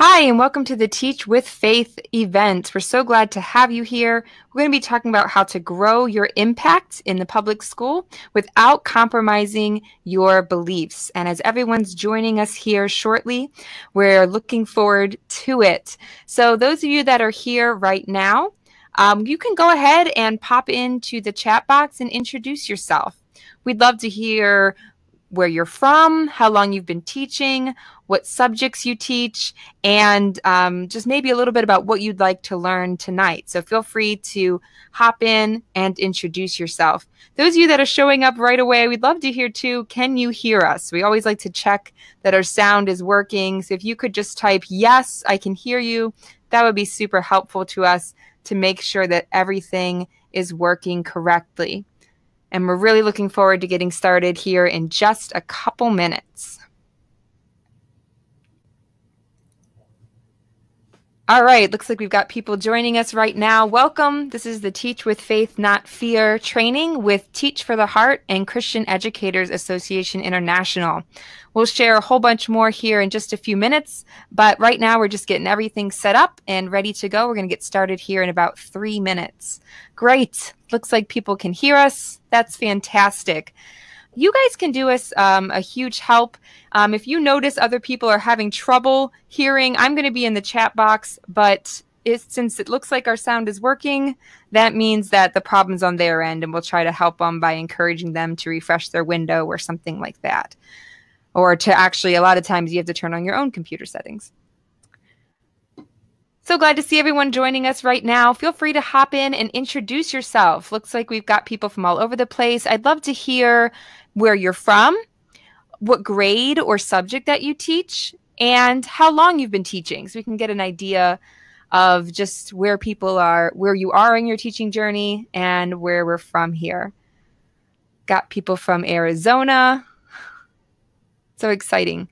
Hi, and welcome to the Teach with Faith event. We're so glad to have you here. We're going to be talking about how to grow your impact in the public school without compromising your beliefs. And as everyone's joining us here shortly, we're looking forward to it. So those of you that are here right now, you can go ahead and pop into the chat box and introduce yourself. We'd love to hear where you're from, how long you've been teaching, what subjects you teach, and just maybe a little bit about what you'd like to learn tonight. So feel free to hop in and introduce yourself. Those of you that are showing up right away, we'd love to hear too, can you hear us? We always like to check that our sound is working. So if you could just type, yes, I can hear you, that would be super helpful to us to make sure that everything is working correctly. And we're really looking forward to getting started here in just a couple minutes. All right, looks like we've got people joining us right now. Welcome. This is the Teach with Faith, Not Fear training with Teach for the Heart and Christian Educators Association International. We'll share a whole bunch more here in just a few minutes, but right now we're just getting everything set up and ready to go. We're going to get started here in about 3 minutes. Great. Looks like people can hear us. That's fantastic. You guys can do us a huge help. If you notice other people are having trouble hearing, I'm going to be in the chat box, but since it looks like our sound is working, that means that the problem's on their end, and we'll try to help them by encouraging them to refresh their window or something like that. Or to actually, a lot of times you have to turn on your own computer settings. So glad to see everyone joining us right now. Feel free to hop in and introduce yourself. Looks like we've got people from all over the place. I'd love to hear where you're from, what grade or subject that you teach, and how long you've been teaching, so we can get an idea of just where people are, where you are in your teaching journey, and where we're from here. Got people from Arizona. So exciting.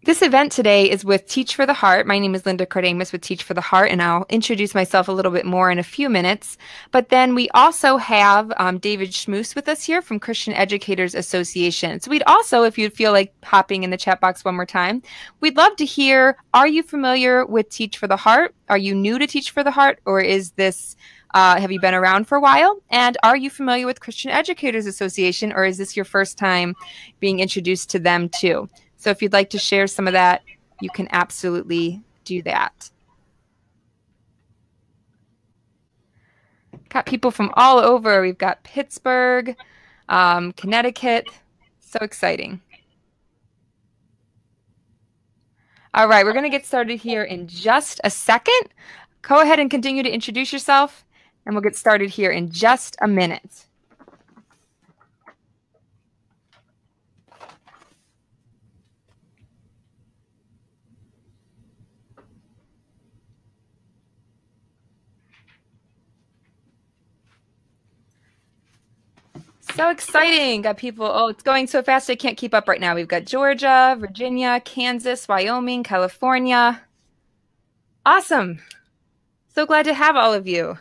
This event today is with Teach for the Heart. My name is Linda Kardamis with Teach for the Heart, and I'll introduce myself a little bit more in a few minutes. But then we also have David Schmus with us here from Christian Educators Association. So we'd also, if you'd feel like hopping in the chat box one more time, we'd love to hear, are you familiar with Teach for the Heart? Are you new to Teach for the Heart? Or is this, have you been around for a while? And are you familiar with Christian Educators Association? Or is this your first time being introduced to them too? So if you'd like to share some of that, you can absolutely do that. Got people from all over. We've got Pittsburgh, Connecticut. So exciting. All right, we're going to get started here in just a second. Go ahead and continue to introduce yourself, and we'll get started here in just a minute. So exciting. Got people, oh, it's going so fast I can't keep up right now. We've got Georgia, Virginia, Kansas, Wyoming, California. Awesome. So glad to have all of you.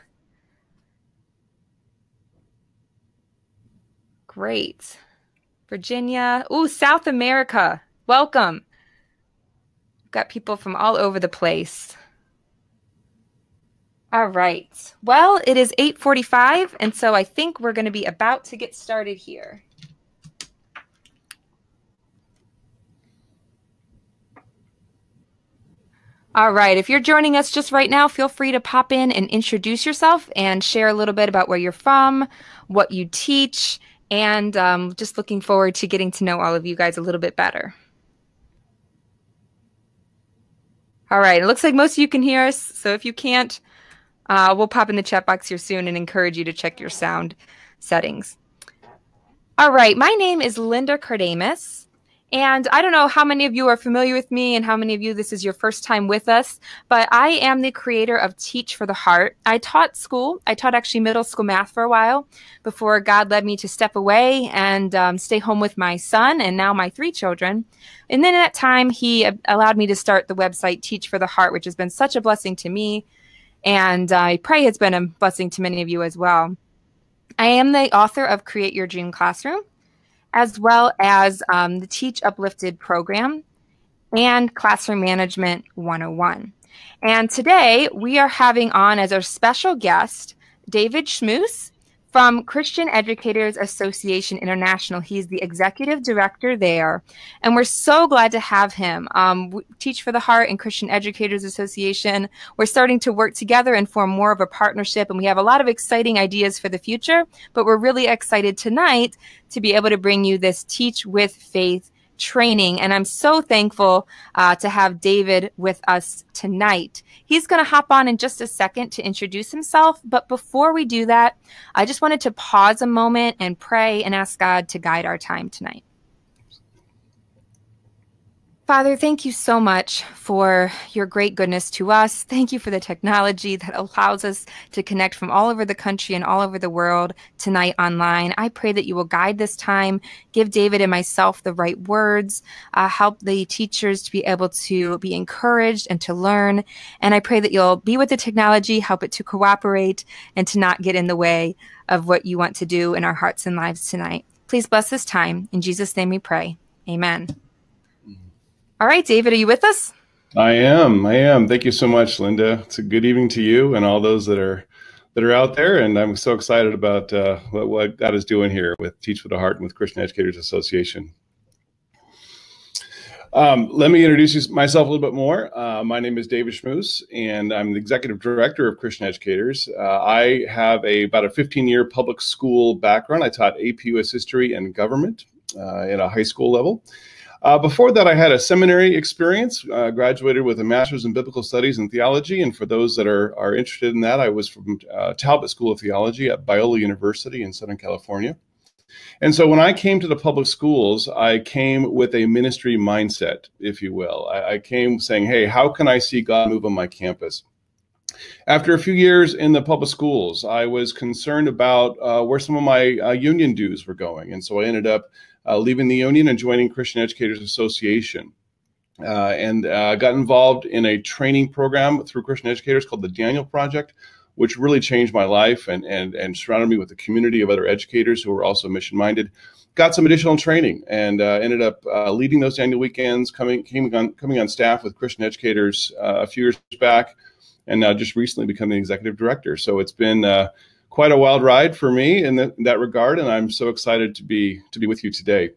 Great. Virginia. Ooh, South America. Welcome. Got people from all over the place. All right. Well, it is 8:45, and so I think we're going to be about to get started here. All right. If you're joining us just right now, feel free to pop in and introduce yourself and share a little bit about where you're from, what you teach, and just looking forward to getting to know all of you guys a little bit better. All right. It looks like most of you can hear us, so if you can't, we'll pop in the chat box here soon and encourage you to check your sound settings. All right, my name is Linda Kardamis, and I don't know how many of you are familiar with me and how many of you this is your first time with us, but I am the creator of Teach for the Heart. I taught school. I taught actually middle school math for a while before God led me to step away and stay home with my son and now my 3 children. And then at that time, he allowed me to start the website Teach for the Heart, which has been such a blessing to me. And I pray it's been a blessing to many of you as well. I am the author of Create Your Dream Classroom, as well as the Teach Uplifted program. and Classroom Management 101. And today we are having on as our special guest David Schmus from Christian Educators Association International. He's the executive director there, and we're so glad to have him. Teach for the Heart and Christian Educators Association, we're starting to work together and form more of a partnership, and we have a lot of exciting ideas for the future, but we're really excited tonight to be able to bring you this Teach with Faith training. And I'm so thankful to have David with us tonight. He's going to hop on in just a second to introduce himself. But before we do that, I just wanted to pause a moment and pray and ask God to guide our time tonight. Father, thank you so much for your great goodness to us. Thank you for the technology that allows us to connect from all over the country and all over the world tonight online. I pray that you will guide this time, give David and myself the right words, help the teachers to be able to be encouraged and to learn. And I pray that you'll be with the technology, help it to cooperate and to not get in the way of what you want to do in our hearts and lives tonight. Please bless this time. In Jesus' name we pray. Amen. All right, David, are you with us? I am. Thank you so much, Linda. It's a good evening to you and all those that are out there. And I'm so excited about what God is doing here with Teach for the Heart and with Christian Educators Association. Let me introduce myself a little bit more. My name is David Schmus, and I'm the Executive Director of Christian Educators. I have about a 15-year public school background. I taught AP US History and Government at a high school level. Before that, I had a seminary experience, graduated with a master's in biblical studies and theology. And for those that are interested in that, I was from Talbot School of Theology at Biola University in Southern California. And so when I came to the public schools, I came with a ministry mindset, if you will. I came saying, hey, how can I see God move on my campus? After a few years in the public schools, I was concerned about where some of my union dues were going. And so I ended up leaving the union and joining Christian Educators Association, and got involved in a training program through Christian Educators called the Daniel Project, which really changed my life and surrounded me with a community of other educators who were also mission-minded. Got some additional training and ended up leading those Daniel weekends, coming on staff with Christian Educators a few years back, and now just recently become the executive director. So it's been quite a wild ride for me in that regard, and I'm so excited to be with you today.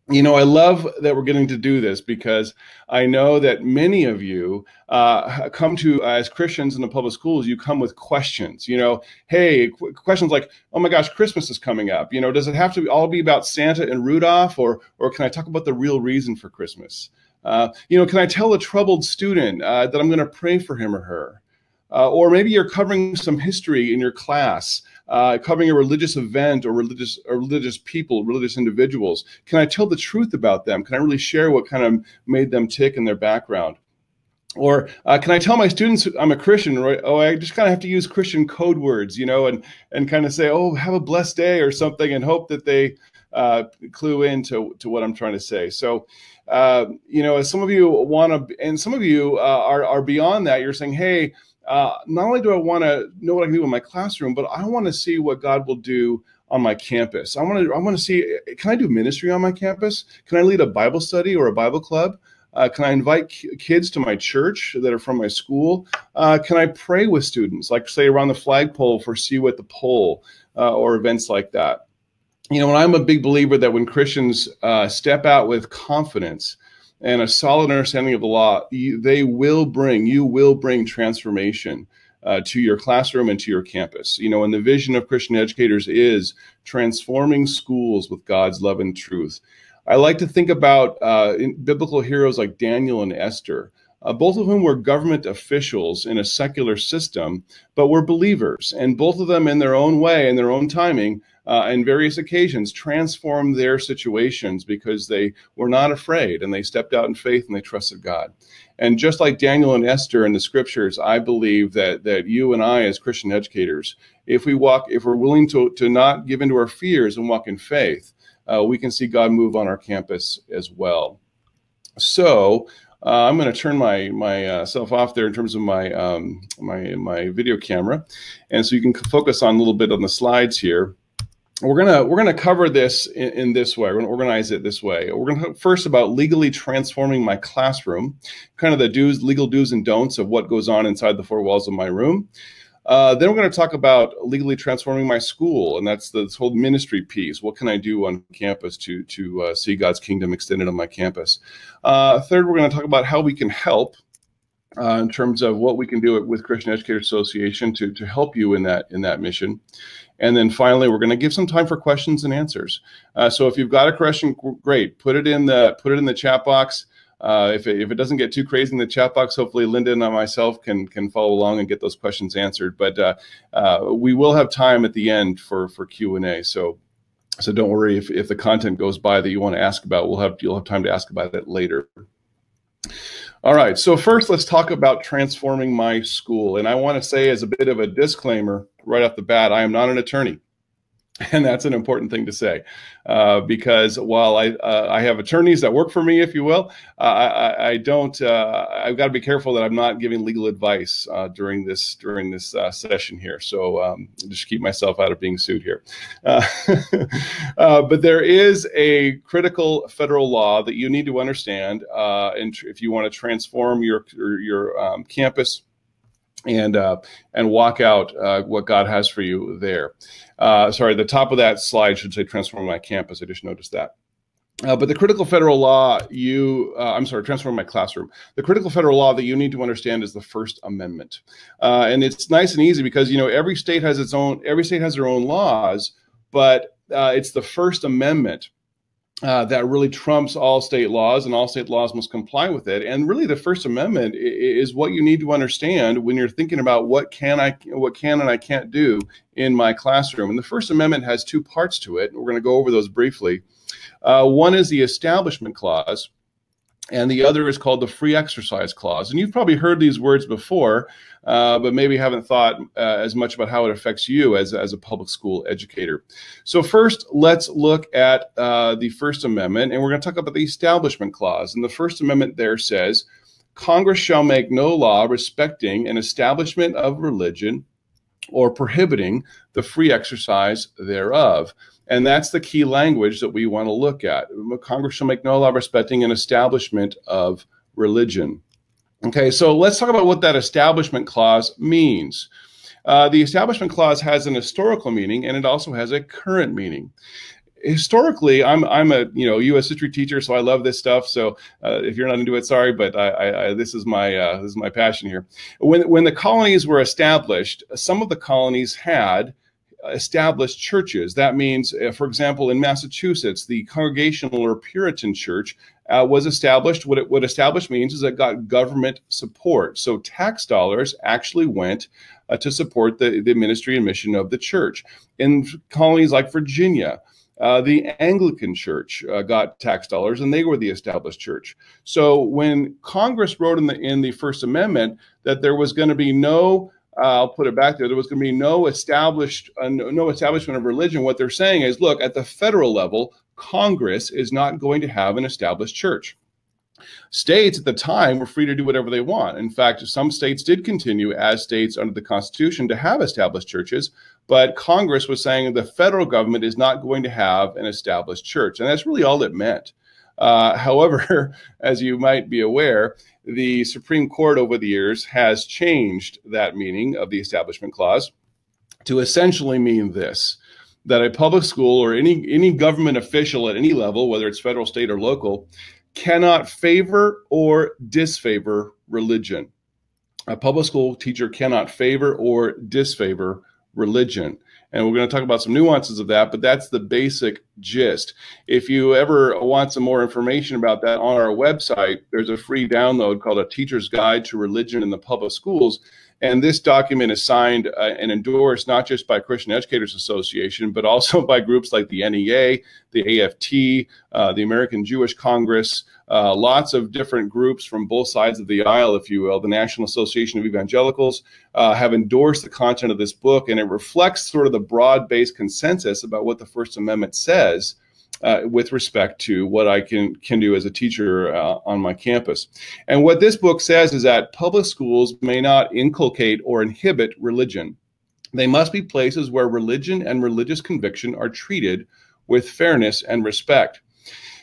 You know, I love that we're getting to do this because I know that many of you come to, as Christians in the public schools, you come with questions. You know, hey, questions like, oh my gosh, Christmas is coming up. You know, does it have to all be about Santa and Rudolph, or can I talk about the real reason for Christmas? You know, can I tell a troubled student that I'm going to pray for him or her? Or maybe you're covering some history in your class, covering a religious event or religious people, religious individuals. Can I tell the truth about them? Can I really share what kind of made them tick in their background? Or can I tell my students I'm a Christian? Right? Oh, I just kind of have to use Christian code words, you know, and kind of say, oh, have a blessed day or something, and hope that they clue into what I'm trying to say. So, you know, as some of you want to, and some of you are beyond that, you're saying, hey, not only do I want to know what I can do in my classroom, but I want to see what God will do on my campus. I want to see, can I do ministry on my campus? Can I lead a Bible study or a Bible club? Can I invite kids to my church that are from my school? Can I pray with students, like say around the flagpole for See You at the Pole or events like that? You know, and I'm a big believer that when Christians step out with confidence and a solid understanding of the law, you will bring transformation to your classroom and to your campus. You know, and the vision of Christian Educators is transforming schools with God's love and truth. I like to think about biblical heroes like Daniel and Esther, both of whom were government officials in a secular system, but were believers. And both of them, in their own way, in their own timing, on various occasions, transformed their situations because they were not afraid and they stepped out in faith and they trusted God. And just like Daniel and Esther in the scriptures, I believe that you and I, as Christian educators, if we're willing to not give into our fears and walk in faith, we can see God move on our campus as well. So I'm going to turn myself off there in terms of my video camera, and so you can focus on a little bit on the slides here. We're gonna cover this in this way. We're gonna organize it this way. We're gonna talk first about legally transforming my classroom, kind of the legal do's and don'ts of what goes on inside the four walls of my room. Then we're going to talk about legally transforming my school, and that's this whole ministry piece. What can I do on campus to see God's kingdom extended on my campus? Third, we're going to talk about how we can help in terms of what we can do with Christian Educator Association to help you in that mission. And then finally, we're going to give some time for questions and answers. So if you've got a question, great, put it in the chat box. If it doesn't get too crazy in the chat box, hopefully Linda and I myself can follow along and get those questions answered. But we will have time at the end for Q&A. So don't worry if the content goes by that you want to ask about. You'll have time to ask about it later. All right. So first, let's talk about transforming my school. And I want to say, as a bit of a disclaimer right off the bat, I am not an attorney. And that's an important thing to say, because while I have attorneys that work for me, if you will, I don't. I've got to be careful that I'm not giving legal advice during this session here. So just keep myself out of being sued here. But there is a critical federal law that you need to understand, and if you want to transform your campus and walk out what God has for you there. Sorry, the top of that slide should say transform my campus. I just noticed that. But the critical federal law transform my classroom. The critical federal law that you need to understand is the First Amendment. And it's nice and easy because, every state has their own laws, but it's the First Amendment that really trumps all state laws, and all state laws must comply with it. And really, the First Amendment is what you need to understand when you're thinking about what can and I can't do in my classroom. And the First Amendment has two parts to it. We're going to go over those briefly. One is the Establishment Clause, and the other is called the Free Exercise Clause. And you've probably heard these words before, but maybe haven't thought as much about how it affects you as a public school educator. So first, let's look at the First Amendment, and we're going to talk about the Establishment Clause. And the First Amendment there says, Congress shall make no law respecting an establishment of religion or prohibiting the free exercise thereof. And that's the key language that we want to look at. Congress shall make no law respecting an establishment of religion. Okay, so let's talk about what that Establishment Clause means. The Establishment Clause has an historical meaning, and it also has a current meaning. Historically, I'm a U.S. history teacher, so I love this stuff. So if you're not into it, sorry, but this is my passion here. When the colonies were established, some of the colonies had established churches. That means, for example, in Massachusetts, the Congregational or Puritan Church was established. What established means is it got government support. So tax dollars actually went to support the ministry and mission of the church. In colonies like Virginia, the Anglican Church got tax dollars, and they were the established church. So when Congress wrote in the First Amendment that there was going to be no I'll put it back there. There was going to be no establishment of religion. What they're saying is, look, at the federal level, Congress is not going to have an established church. States at the time were free to do whatever they want. In fact, some states did continue as states under the Constitution to have established churches, but Congress was saying the federal government is not going to have an established church. And that's really all it meant. However, as you might be aware, the Supreme Court over the years has changed that meaning of the Establishment Clause to essentially mean this, that a public school or any government official at any level, whether it's federal, state, or local, cannot favor or disfavor religion. A public school teacher cannot favor or disfavor religion. And we're going to talk about some nuances of that, but that's the basic gist. If you ever want some more information about that on our website, there's a free download called A Teacher's Guide to Religion in the Public Schools. And this document is signed and endorsed not just by Christian Educators Association, but also by groups like the NEA, the AFT, the American Jewish Congress, lots of different groups from both sides of the aisle, if you will. The National Association of Evangelicals have endorsed the content of this book, and it reflects sort of the broad-based consensus about what the First Amendment says with respect to what I can do as a teacher on my campus. And what this book says is that public schools may not inculcate or inhibit religion. They must be places where religion and religious conviction are treated with fairness and respect.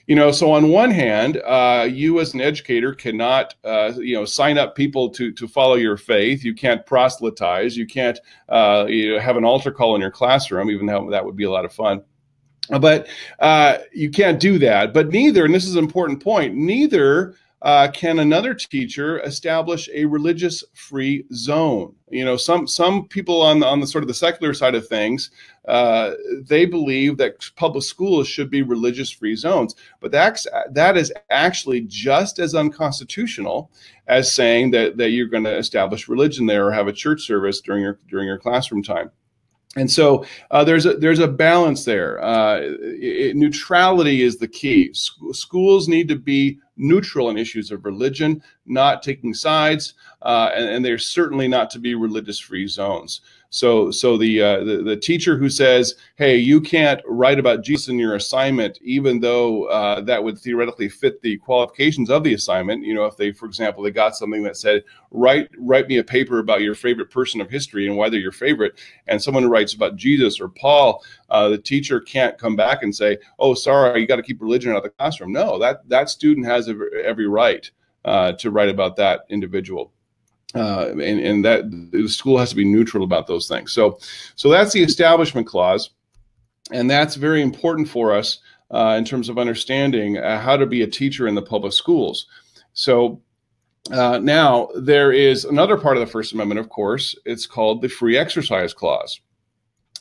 So on one hand, you as an educator cannot, sign up people to follow your faith. You can't proselytize. You can't, have an altar call in your classroom, even though that would be a lot of fun. But you can't do that. But neither, and this is an important point, neither can another teacher establish a religious-free zone. Some people on the sort of the secular side of things, they believe that public schools should be religious-free zones, but that is actually just as unconstitutional as saying that you're going to establish religion there or have a church service during your classroom time. And so there's a balance there. Neutrality is the key. Schools need to be neutral on issues of religion, not taking sides, and they're certainly not to be religious-free zones. So the teacher who says, "Hey, you can't write about Jesus in your assignment," even though that would theoretically fit the qualifications of the assignment. If they, for example, they got something that said, "Write me a paper about your favorite person of history and why they're your favorite," and someone who writes about Jesus or Paul, the teacher can't come back and say, "Oh, sorry, you got to keep religion out of the classroom." No, that student has every right to write about that individual. And that the school has to be neutral about those things. So that's the Establishment Clause, and that's very important for us in terms of understanding how to be a teacher in the public schools. So now there is another part of the First Amendment, of course. It's called the Free Exercise Clause,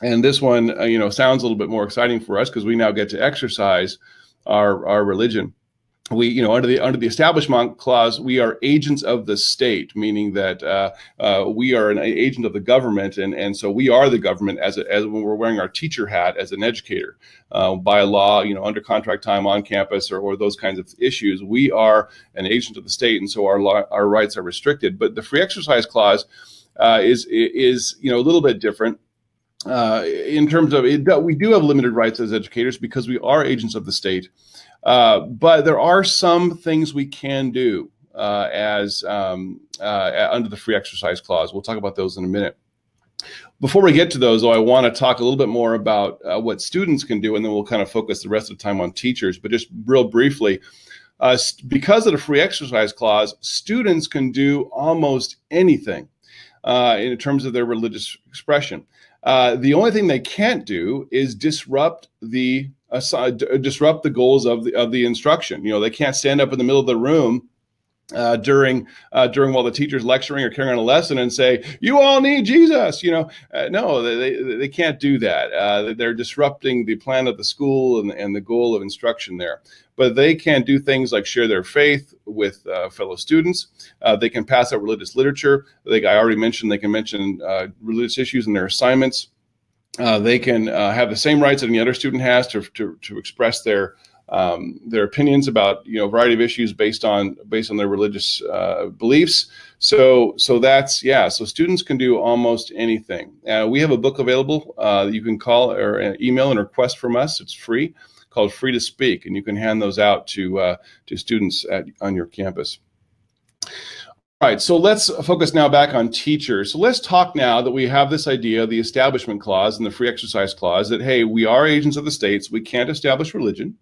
and this one, sounds a little bit more exciting for us because we now get to exercise our religion. We, under the Establishment Clause, we are agents of the state, meaning that we are an agent of the government, and so we are the government as when we're wearing our teacher hat as an educator. By law, under contract time on campus or those kinds of issues, we are an agent of the state, and so our rights are restricted. But the Free Exercise Clause is a little bit different. In terms of we do have limited rights as educators because we are agents of the state. But there are some things we can do under the Free Exercise Clause. We'll talk about those in a minute. Before we get to those, though, I want to talk a little bit more about what students can do, and then we'll kind of focus the rest of the time on teachers. But just real briefly, because of the Free Exercise Clause, students can do almost anything in terms of their religious expression. The only thing they can't do is disrupt the goals of the instruction. They can't stand up in the middle of the room during while the teacher's lecturing or carrying on a lesson and say, "You all need Jesus." No, they can't do that. They're disrupting the plan of the school and the goal of instruction there. But they can do things like share their faith with fellow students. They can pass out religious literature. I already mentioned they can mention religious issues in their assignments. They can have the same rights that any other student has to express their opinions about a variety of issues based on their religious beliefs. So that's So students can do almost anything. We have a book available that you can call or email and request from us. It's free, called Free to Speak, and you can hand those out to students on your campus. All right, so let's focus now back on teachers. So let's talk now that we have this idea of the Establishment Clause and the Free Exercise Clause that, hey, we are agents of the states. We can't establish religion.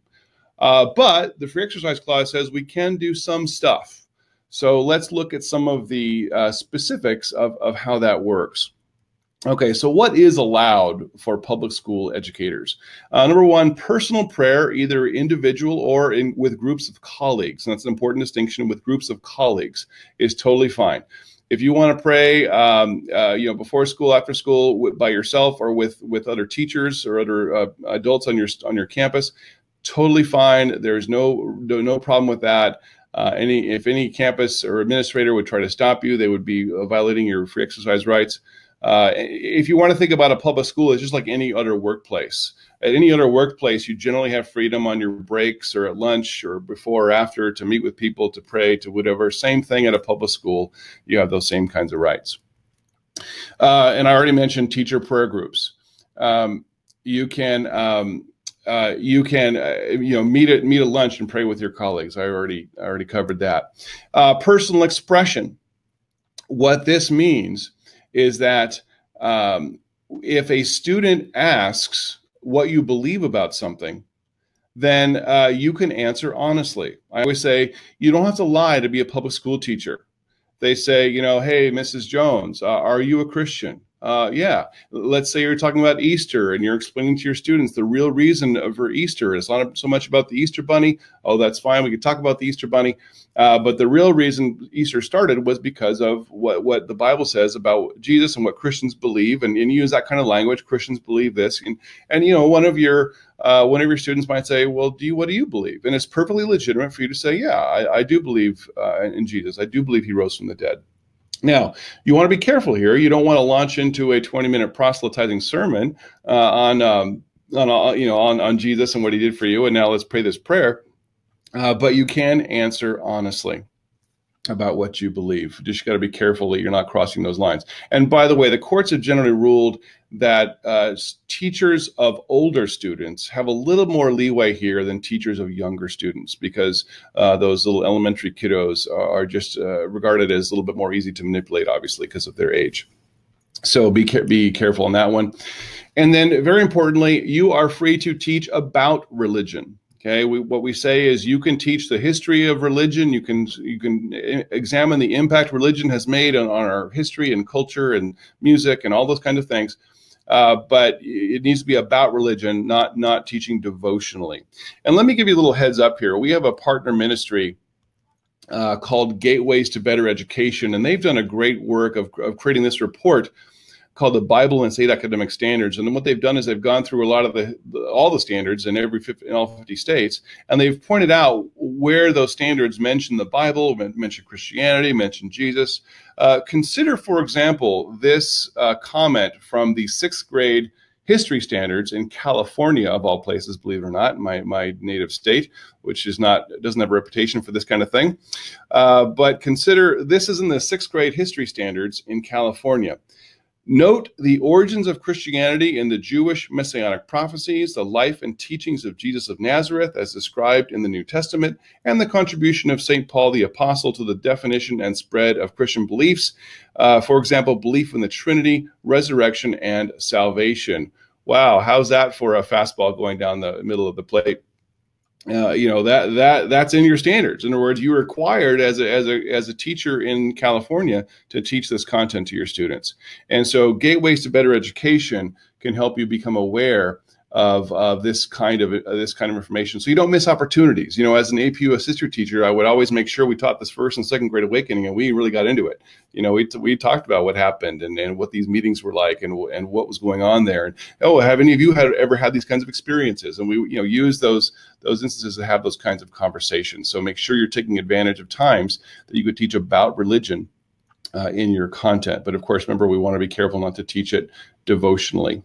But the Free Exercise Clause says we can do some stuff. So let's look at some of the specifics of how that works. Okay, so what is allowed for public school educators? Number one, personal prayer, either individual or with groups of colleagues. And that's an important distinction. With groups of colleagues is totally fine. If you want to pray, before school, after school, by yourself or with other teachers or other adults on your campus, totally fine. There's no problem with that. If any campus or administrator would try to stop you, they would be violating your free exercise rights. If you want to think about a public school, it's just like any other workplace. At any other workplace, you generally have freedom on your breaks or at lunch or before or after to meet with people, to pray, to whatever. Same thing at a public school. You have those same kinds of rights. And I already mentioned teacher prayer groups. You can meet at lunch and pray with your colleagues. I already covered that. Personal expression. What this means is that if a student asks what you believe about something, then you can answer honestly. I always say, you don't have to lie to be a public school teacher. They say, hey, Mrs. Jones, are you a Christian? Yeah. Let's say you're talking about Easter and you're explaining to your students the real reason for Easter. It's not so much about the Easter bunny. Oh, that's fine. We can talk about the Easter bunny. But the real reason Easter started was because of what the Bible says about Jesus and what Christians believe. And use that kind of language. Christians believe this. And one of your students might say, well, what do you believe? And it's perfectly legitimate for you to say, yeah, I do believe in Jesus. I do believe he rose from the dead. Now, you want to be careful here. You don't want to launch into a 20-minute proselytizing sermon on Jesus and what he did for you. And now let's pray this prayer. But you can answer honestly about what you believe. Just got to be careful that you're not crossing those lines. And by the way, the courts have generally ruled that teachers of older students have a little more leeway here than teachers of younger students, because those little elementary kiddos are just regarded as a little bit more easy to manipulate, obviously, because of their age. So be careful on that one. And then very importantly, you are free to teach about religion. Okay, what we say is you can teach the history of religion. You can examine the impact religion has made on our history and culture and music and all those kinds of things. But it needs to be about religion, not teaching devotionally. And let me give you a little heads up here. We have a partner ministry called Gateways to Better Education, and they've done a great work of creating this report called the Bible and State Academic Standards. And then what they've done is they've gone through a lot of all the standards in all 50 states, and they've pointed out where those standards mention the Bible, mention Christianity, mention Jesus. Consider, for example, this comment from the 6th grade history standards in California, of all places, believe it or not, my native state, which doesn't have a reputation for this kind of thing. But consider, this is in the 6th grade history standards in California. Note the origins of Christianity in the Jewish messianic prophecies, the life and teachings of Jesus of Nazareth as described in the New Testament, and the contribution of St. Paul the Apostle to the definition and spread of Christian beliefs. For example, belief in the Trinity, resurrection, and salvation. Wow, how's that for a fastball going down the middle of the plate? That's in your standards. In other words, you're required as a teacher in California to teach this content to your students. And so Gateways to Better Education can help you become aware of this kind of information, so you don't miss opportunities. As an AP US history teacher, I would always make sure we taught this 1st and 2nd grade awakening, and we really got into it. We talked about what happened and what these meetings were like and what was going on there. And have any of you ever had these kinds of experiences? And we use those instances to have those kinds of conversations. So make sure you're taking advantage of times that you could teach about religion in your content. But of course, remember, we want to be careful not to teach it devotionally.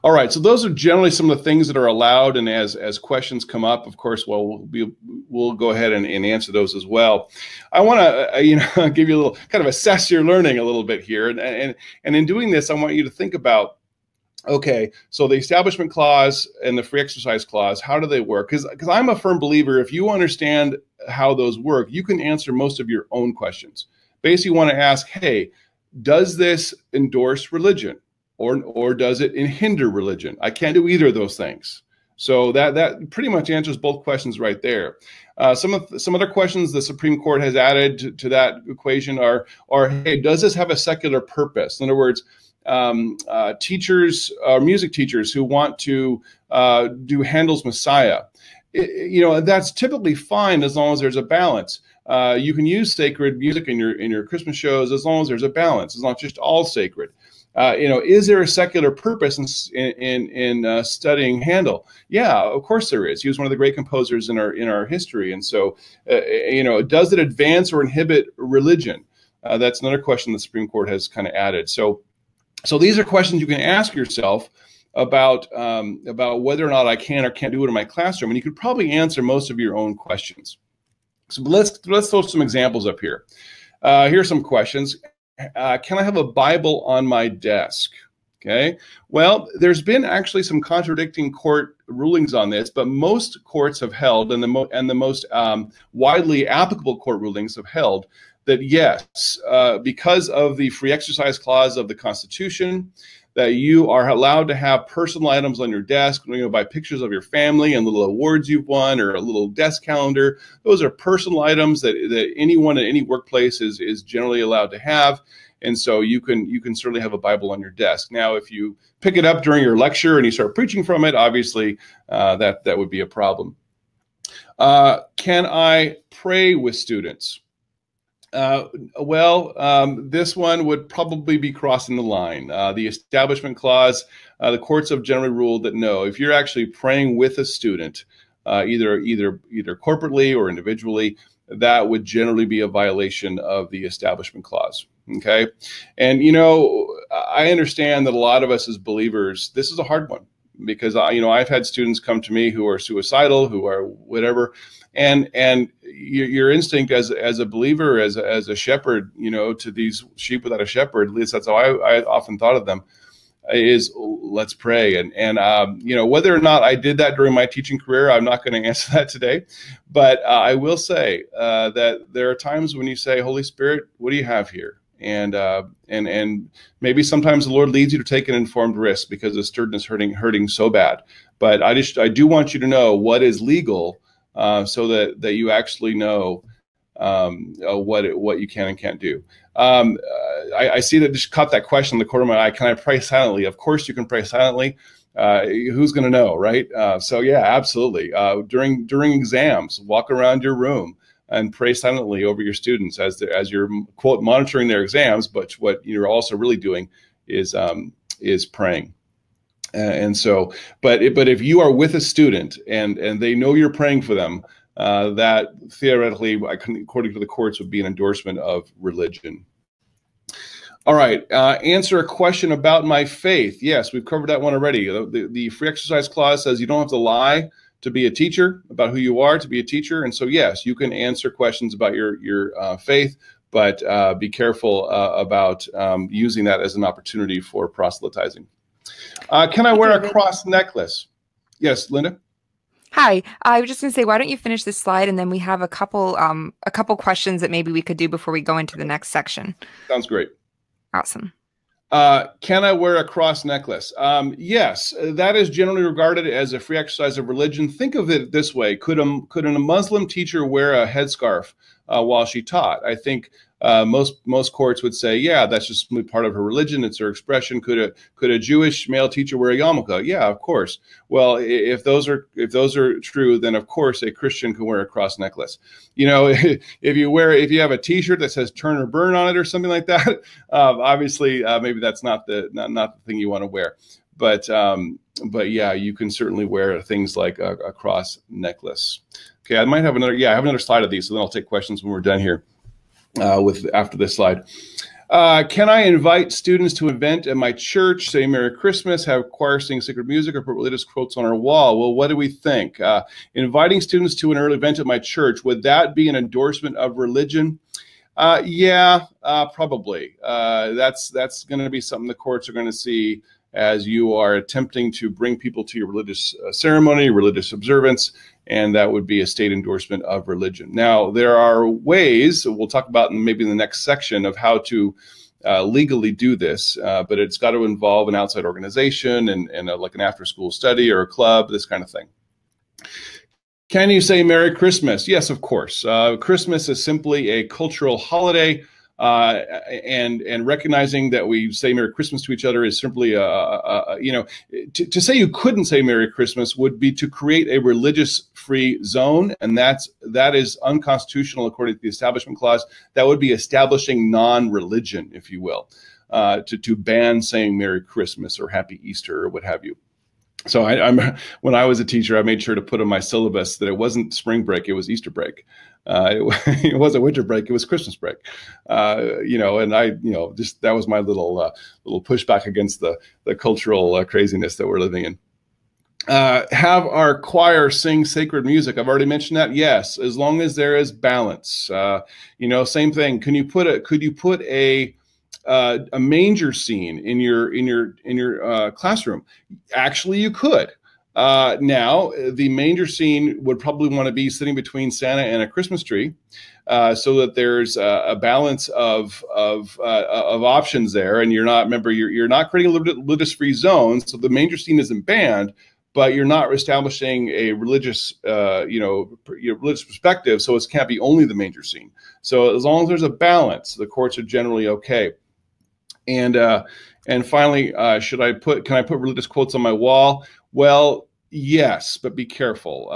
All right, so those are generally some of the things that are allowed, and as questions come up, of course, we'll go ahead and answer those as well. I want to give you a little kind of assess your learning a little bit here, and in doing this, I want you to think about, okay, so the Establishment Clause and the Free Exercise Clause, how do they work? Because I'm a firm believer, if you understand how those work, you can answer most of your own questions. Basically, you want to ask, hey, does this endorse religion? Or does it hinder religion? I can't do either of those things. So that pretty much answers both questions right there. Some other questions the Supreme Court has added to that equation are, hey, does this have a secular purpose? In other words, music teachers who want to do Handel's Messiah, that's typically fine as long as there's a balance. You can use sacred music in your Christmas shows as long as there's a balance. It's not just all sacred. Is there a secular purpose in studying Handel? Yeah, of course there is. He was one of the great composers in our history, and so does it advance or inhibit religion? That's another question the Supreme Court has kind of added. So these are questions you can ask yourself about whether or not I can or can't do it in my classroom, and you could probably answer most of your own questions. So let's throw some examples up here. Here's some questions. Can I have a Bible on my desk? Okay. Well, there's been actually some contradicting court rulings on this, but most courts have held, and the most widely applicable court rulings have held that yes, because of the Free Exercise Clause of the Constitution, that you are allowed to have personal items on your desk, by pictures of your family and little awards you've won, or a little desk calendar. Those are personal items that anyone at any workplace is generally allowed to have. And so you can certainly have a Bible on your desk. Now, if you pick it up during your lecture and you start preaching from it, obviously that would be a problem. Can I pray with students? This one would probably be crossing the line. The Establishment Clause, the courts have generally ruled that no, if you're actually praying with a student, either corporately or individually, that would generally be a violation of the Establishment Clause. Okay, and I understand that a lot of us as believers, this is a hard one, because I've had students come to me who are suicidal, who are whatever, and your instinct as a believer, as a shepherd, to these sheep without a shepherd, at least that's how I often thought of them, is let's pray. And whether or not I did that during my teaching career, I'm not going to answer that today, but I will say that there are times when you say, Holy Spirit, what do you have here? And maybe sometimes the Lord leads you to take an informed risk because the student is hurting so bad. But I do want you to know what is legal, so that you actually know what you can and can't do. I see that just caught that question in the corner of my eye. Can I pray silently? Of course you can pray silently. Who's going to know, right? So yeah, absolutely. During exams, walk around your room and pray silently over your students as you're, quote, monitoring their exams, but what you're also really doing is praying. And so, but if you are with a student and they know you're praying for them, that theoretically, according to the courts, would be an endorsement of religion. All right, answer a question about my faith. Yes, we've covered that one already. The Free Exercise Clause says you don't have to lie to be a teacher, about who you are to be a teacher. And so, yes, you can answer questions about your faith, but be careful about using that as an opportunity for proselytizing. Can I wear a cross necklace? Yes, Linda? Hi, I was just going to say, why don't you finish this slide, and then we have a couple questions that maybe we could do before we go into the next section. Sounds great. Awesome. Can I wear a cross necklace? Yes, that is generally regarded as a free exercise of religion. Think of it this way. Could a Muslim teacher wear a headscarf while she taught? I think most courts would say, yeah, that's just simply part of her religion. It's her expression. Could a Jewish male teacher wear a yarmulke? Yeah, of course. Well, if those are true, then of course a Christian can wear a cross necklace. If you have a T-shirt that says "Turn or Burn" on it or something like that, obviously maybe that's not the thing you want to wear. But yeah, you can certainly wear things like a cross necklace. Okay, I might have another. Yeah, I have another slide of these, so then I'll take questions when we're done here. After this slide. Can I invite students to an event at my church, say Merry Christmas, have choir sing sacred music, or put religious quotes on our wall? Well, what do we think? Inviting students to an early event at my church, would that be an endorsement of religion? Yeah, probably. That's going to be something the courts are going to see as you are attempting to bring people to your religious ceremony, religious observance, and that would be a state endorsement of religion. Now, there are ways, we'll talk about maybe in the next section, of how to legally do this, but it's got to involve an outside organization and like an after-school study or a club, this kind of thing. Can you say Merry Christmas? Yes, of course. Christmas is simply a cultural holiday. And recognizing that we say Merry Christmas to each other is simply to say you couldn't say Merry Christmas would be to create a religious-free zone, and that is unconstitutional according to the Establishment Clause. That would be establishing non-religion, if you will, to ban saying Merry Christmas or Happy Easter or what have you. So when I was a teacher, I made sure to put on my syllabus that it wasn't spring break, it was Easter break. It wasn't winter break, it was Christmas break. And just that was my little pushback against the cultural craziness that we're living in. Have our choir sing sacred music? I've already mentioned that. Yes, as long as there is balance. Same thing. Could you put a manger scene in your classroom? Actually, you could. Now, the manger scene would probably want to be sitting between Santa and a Christmas tree, so that there's a balance of options there, and remember you're not creating a religious-free zone, so the manger scene isn't banned, but you're not establishing a religious religious perspective, so it can't be only the manger scene. So as long as there's a balance, the courts are generally okay. And finally, can I put religious quotes on my wall? Well, yes, but be careful.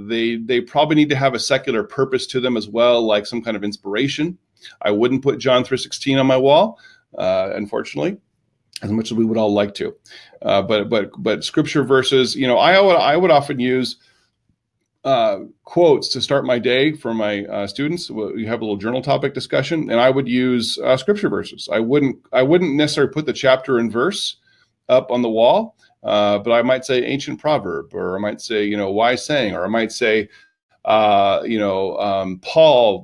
They probably need to have a secular purpose to them as well, like some kind of inspiration. I wouldn't put John 3:16 on my wall, unfortunately, as much as we would all like to. But scripture verses, I would often use quotes to start my day for my students. We have a little journal topic discussion, and I would use scripture verses. I wouldn't necessarily put the chapter and verse up on the wall, but I might say ancient proverb, or I might say wise saying, or I might say Paul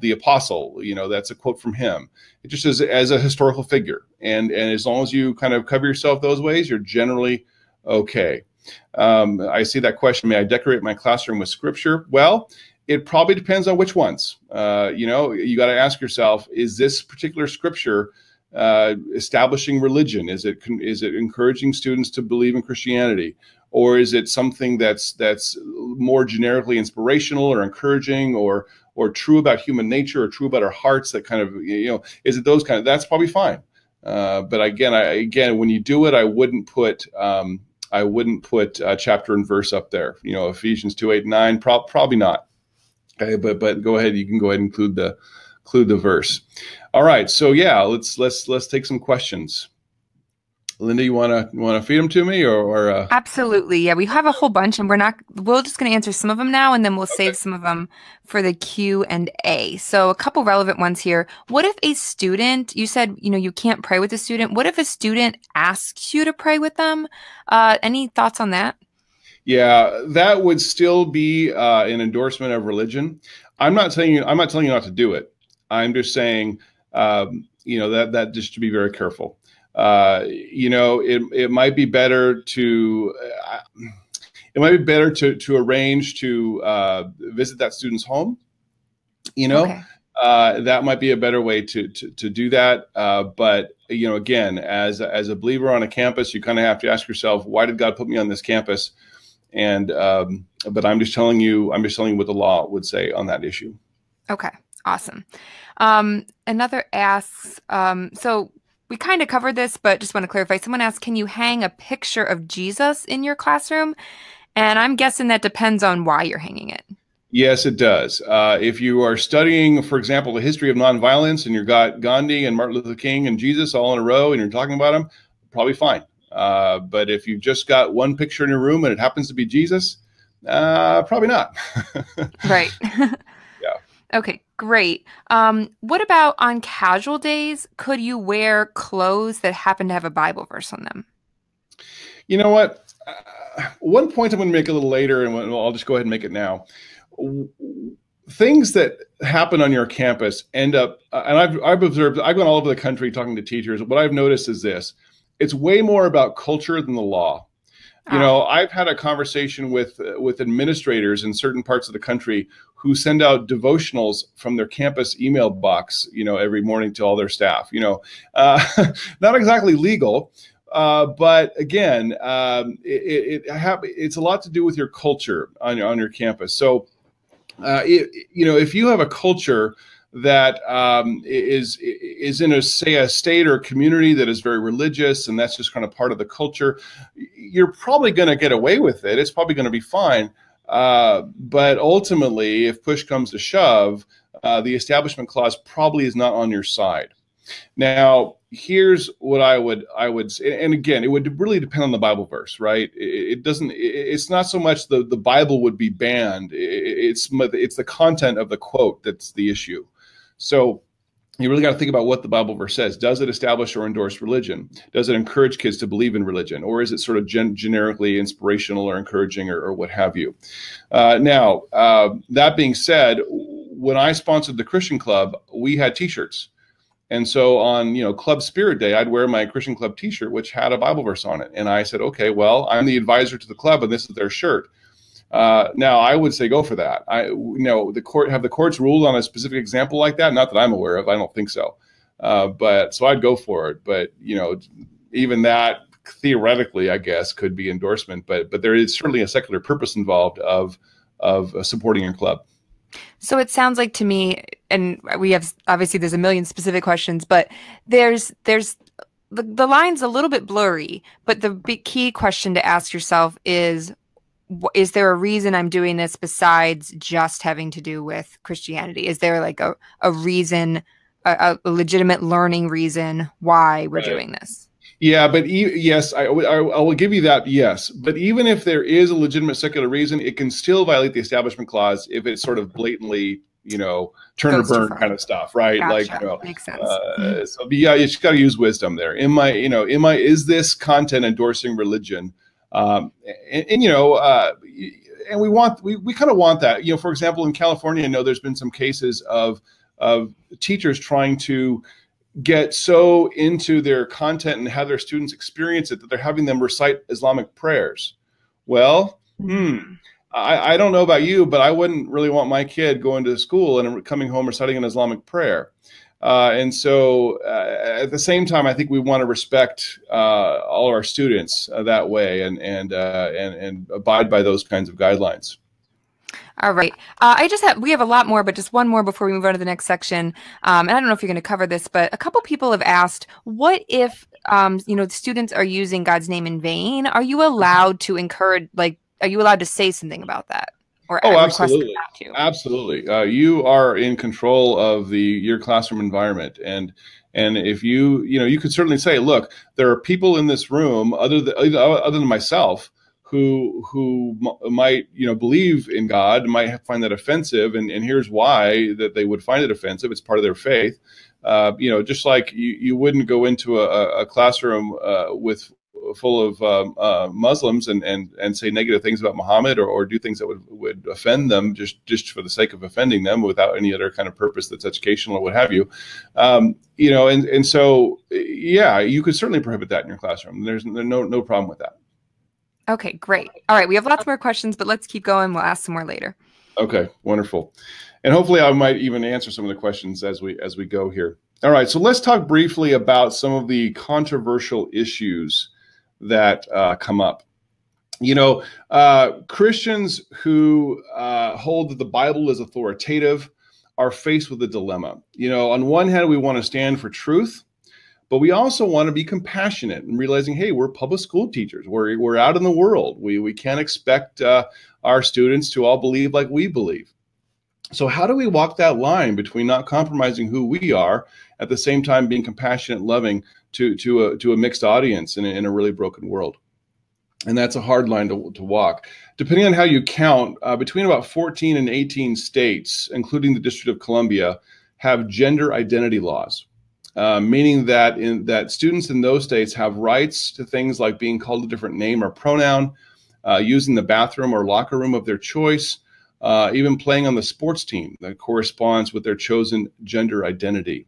the apostle. That's a quote from him. It just as a historical figure, and as long as you kind of cover yourself those ways, you're generally okay. I see that question, may I decorate my classroom with scripture? Well, it probably depends on which ones. You got to ask yourself, is this particular scripture establishing religion? Is it encouraging students to believe in Christianity? Or is it something that's more generically inspirational or encouraging or true about human nature or true about our hearts, that kind of, is it those kind of, that's probably fine. But again, when you do it, I wouldn't put chapter and verse up there. Ephesians 2:8-9, probably not. Okay, but go ahead. You can go ahead and include the verse. All right. So yeah, let's take some questions. Linda, you want to feed them to me or Absolutely. Yeah, we have a whole bunch, and we're just going to answer some of them now, and then we'll save some of them for the Q&A. So a couple relevant ones here. What if a student, you said, you can't pray with a student. What if a student asks you to pray with them? Any thoughts on that? Yeah, that would still be an endorsement of religion. I'm not telling you not to do it. I'm just saying, that just to be very careful. It might be better to arrange to visit that student's home. Okay. That might be a better way to do that. But again, as a believer on a campus, you kind of have to ask yourself, why did God put me on this campus? And but I'm just telling you what the law would say on that issue. Okay, awesome. Another asks, so we kind of covered this, but just want to clarify. Someone asked, can you hang a picture of Jesus in your classroom? And I'm guessing that depends on why you're hanging it. Yes, it does. If you are studying, for example, the history of nonviolence, and you've got Gandhi and Martin Luther King and Jesus all in a row, and you're talking about them, probably fine. But if you've just got one picture in your room and it happens to be Jesus, probably not. Right. Yeah. Okay, great. What about on casual days? Could you wear clothes that happen to have a Bible verse on them? You know what? One point I'm going to make a little later, and I'll just go ahead and make it now. Things that happen on your campus end up, and I've observed, I've gone all over the country talking to teachers. What I've noticed is this: it's way more about culture than the law. I've had a conversation with administrators in certain parts of the country who send out devotionals from their campus email box, every morning to all their staff. Not exactly legal, but again, it's a lot to do with your culture on your campus. So, if you have a culture that is in a state or community that is very religious, and that's just kind of part of the culture, you're probably going to get away with it. It's probably going to be fine. But ultimately, if push comes to shove, the Establishment Clause probably is not on your side. Now, here's what I would say, and again, it would really depend on the Bible verse, right? It's not so much the Bible would be banned. It's the content of the quote that's the issue. So you really got to think about what the Bible verse says. Does it establish or endorse religion? Does it encourage kids to believe in religion? Or is it sort of generically inspirational or encouraging or what have you? Now, that being said, when I sponsored the Christian Club, we had T-shirts. And so on, Club Spirit Day, I'd wear my Christian Club T-shirt, which had a Bible verse on it. And I said, okay, well, I'm the advisor to the club, and this is their shirt. Now, I would say go for that. The courts ruled on a specific example like that? Not that I'm aware of. I don't think so. But so I'd go for it. But even that theoretically, I guess, could be endorsement. But there is certainly a secular purpose involved of supporting your club. So it sounds like to me, and we have obviously there's a million specific questions, but there's the line's a little bit blurry. But the big key question to ask yourself is there a reason I'm doing this besides just having to do with Christianity? Is there like a reason, a legitimate learning reason why we're doing this? Yeah, but yes, I will give you that, yes. But even if there is a legitimate secular reason, it can still violate the Establishment Clause if it's sort of blatantly, turn or burn kind of stuff, right? Gotcha. Like, makes sense. So yeah, you just got to use wisdom there. Is this content endorsing religion? And we kind of want that. For example, in California, I know there's been some cases of teachers trying to get so into their content and have their students experience it that they're having them recite Islamic prayers. Well, I don't know about you, but I wouldn't really want my kid going to school and coming home reciting an Islamic prayer. And so at the same time, I think we want to respect all our students that way and abide by those kinds of guidelines. All right. We have a lot more, but just one more before we move on to the next section. And I don't know if you're going to cover this, but a couple people have asked, what if, the students are using God's name in vain? Are you allowed to encourage, are you allowed to say something about that? Or absolutely. Absolutely. You are in control of your classroom environment. And if you could certainly say, look, there are people in this room other than myself who might believe in God, might find that offensive, and here's why that they would find it offensive. It's part of their faith. Just like you wouldn't go into a classroom full of Muslims and say negative things about Muhammad or do things that would offend them just for the sake of offending them without any other kind of purpose that's educational or what have you. So yeah, you could certainly prohibit that in your classroom. There's no problem with that. Okay, great. All right, we have lots more questions, but let's keep going. We'll ask some more later. Okay, wonderful. And hopefully I might even answer some of the questions as we go here. All right, so let's talk briefly about some of the controversial issues that come up. Christians who hold that the Bible is authoritative are faced with a dilemma. On one hand, we want to stand for truth, but we also want to be compassionate and realizing, hey, we're public school teachers. We're out in the world. We can't expect our students to all believe like we believe. So how do we walk that line between not compromising who we are, at the same time being compassionate and loving to a mixed audience in a really broken world? And that's a hard line to walk. Depending on how you count, between about 14 and 18 states, including the District of Columbia, have gender identity laws. Meaning that students in those states have rights to things like being called a different name or pronoun, using the bathroom or locker room of their choice, even playing on the sports team that corresponds with their chosen gender identity.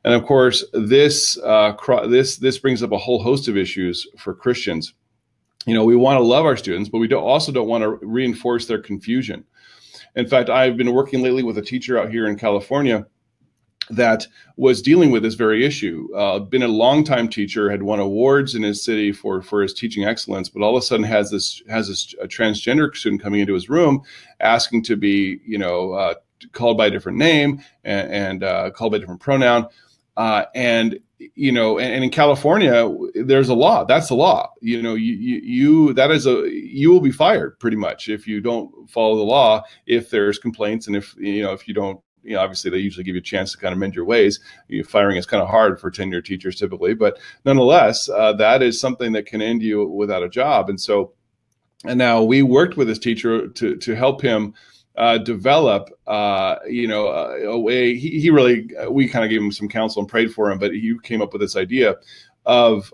And of course, this brings up a whole host of issues for Christians. We want to love our students, but we also don't want to reinforce their confusion. In fact, I've been working lately with a teacher out here in California that was dealing with this very issue. Been a longtime teacher, had won awards in his city for his teaching excellence, but all of a sudden has this a transgender student coming into his room asking to be called by a different name and called by a different pronoun. And in California, there's a law. That's the law. You will be fired pretty much if you don't follow the law, if there's complaints, and if you don't. Obviously, they usually give you a chance to kind of mend your ways. Firing is kind of hard for tenured teachers typically, but nonetheless, that is something that can end you without a job. And now we worked with this teacher to help him develop, a way. We kind of gave him some counsel and prayed for him, but he came up with this idea of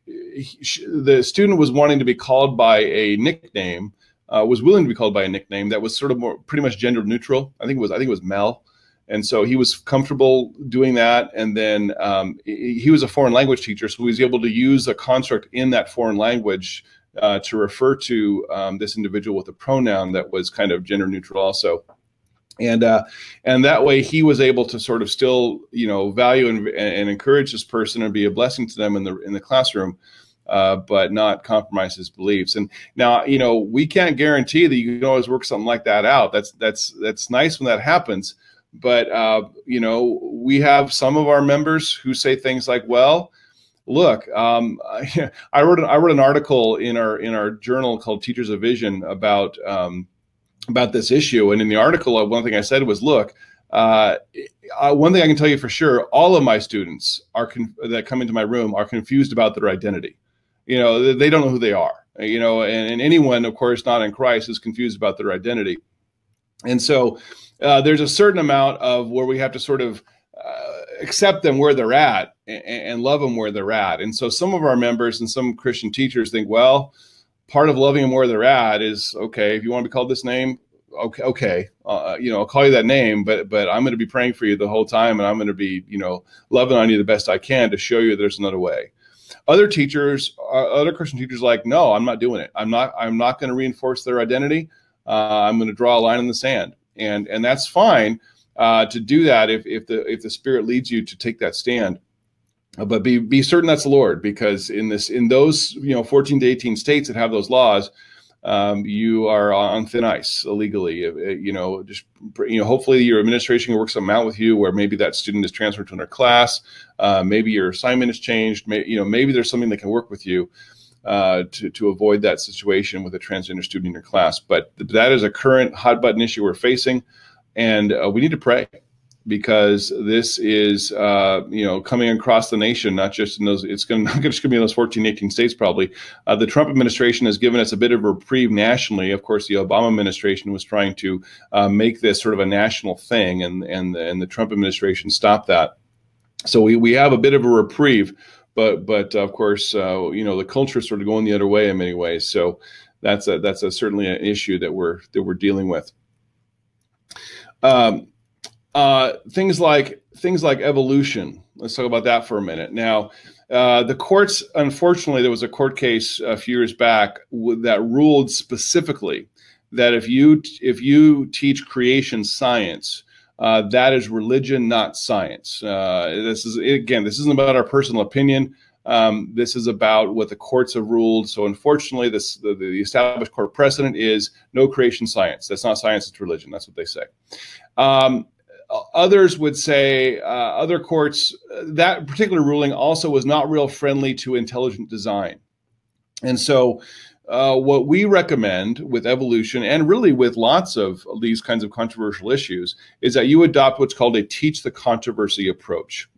the student was wanting to be called by a nickname. Was willing to be called by a nickname that was sort of pretty much gender neutral. I think it was Mel, And so he was comfortable doing that. And then he was a foreign language teacher, so he was able to use a construct in that foreign language to refer to this individual with a pronoun that was kind of gender neutral also. And that way he was able to sort of still, value and encourage this person and be a blessing to them in the classroom, but not compromise his beliefs. And now, we can't guarantee that you can always work something like that out. That's nice when that happens. But, we have some of our members who say things like, well, look, I wrote an article in our journal called Teachers of Vision about this issue. And in the article, one thing I said was, look, one thing I can tell you for sure, all of my students that come into my room are confused about their identity. They don't know who they are, and anyone, of course, not in Christ is confused about their identity. And so there's a certain amount of where we have to sort of accept them where they're at and love them where they're at. And so some of our members and some Christian teachers think, well, part of loving them where they're at is, okay, if you want to be called this name, okay, I'll call you that name, but I'm going to be praying for you the whole time, and I'm going to be, loving on you the best I can to show you there's another way. Other teachers, other Christian teachers, like, no, I'm not doing it. I'm not going to reinforce their identity. I'm going to draw a line in the sand, and that's fine to do that if the Spirit leads you to take that stand. But be certain that's the Lord, because in those 14 to 18 states that have those laws, you are on thin ice illegally. Hopefully your administration can work something out with you where maybe that student is transferred to another class, maybe your assignment has changed, maybe there's something that can work with you to avoid that situation with a transgender student in your class. But that is a current hot button issue we're facing, and we need to pray, because this is, coming across the nation, not just in those, it's not just going to be in those 14, 18 states probably. The Trump administration has given us a bit of a reprieve nationally. Of course, the Obama administration was trying to make this sort of a national thing, and the Trump administration stopped that. So we have a bit of a reprieve, but of course, the culture is sort of going the other way in many ways. So that's certainly an issue that we're dealing with. Things like evolution. Let's talk about that for a minute. Now, the courts, unfortunately, there was a court case a few years back that ruled specifically that if you teach creation science, that is religion, not science. This isn't about our personal opinion. This is about what the courts have ruled. So unfortunately, the established court precedent is no creation science. That's not science, it's religion. That's what they say. Others would say, other courts, that particular ruling also was not real friendly to intelligent design. And so what we recommend with evolution, and really with lots of these kinds of controversial issues, is that you adopt what's called a teach the controversy approach.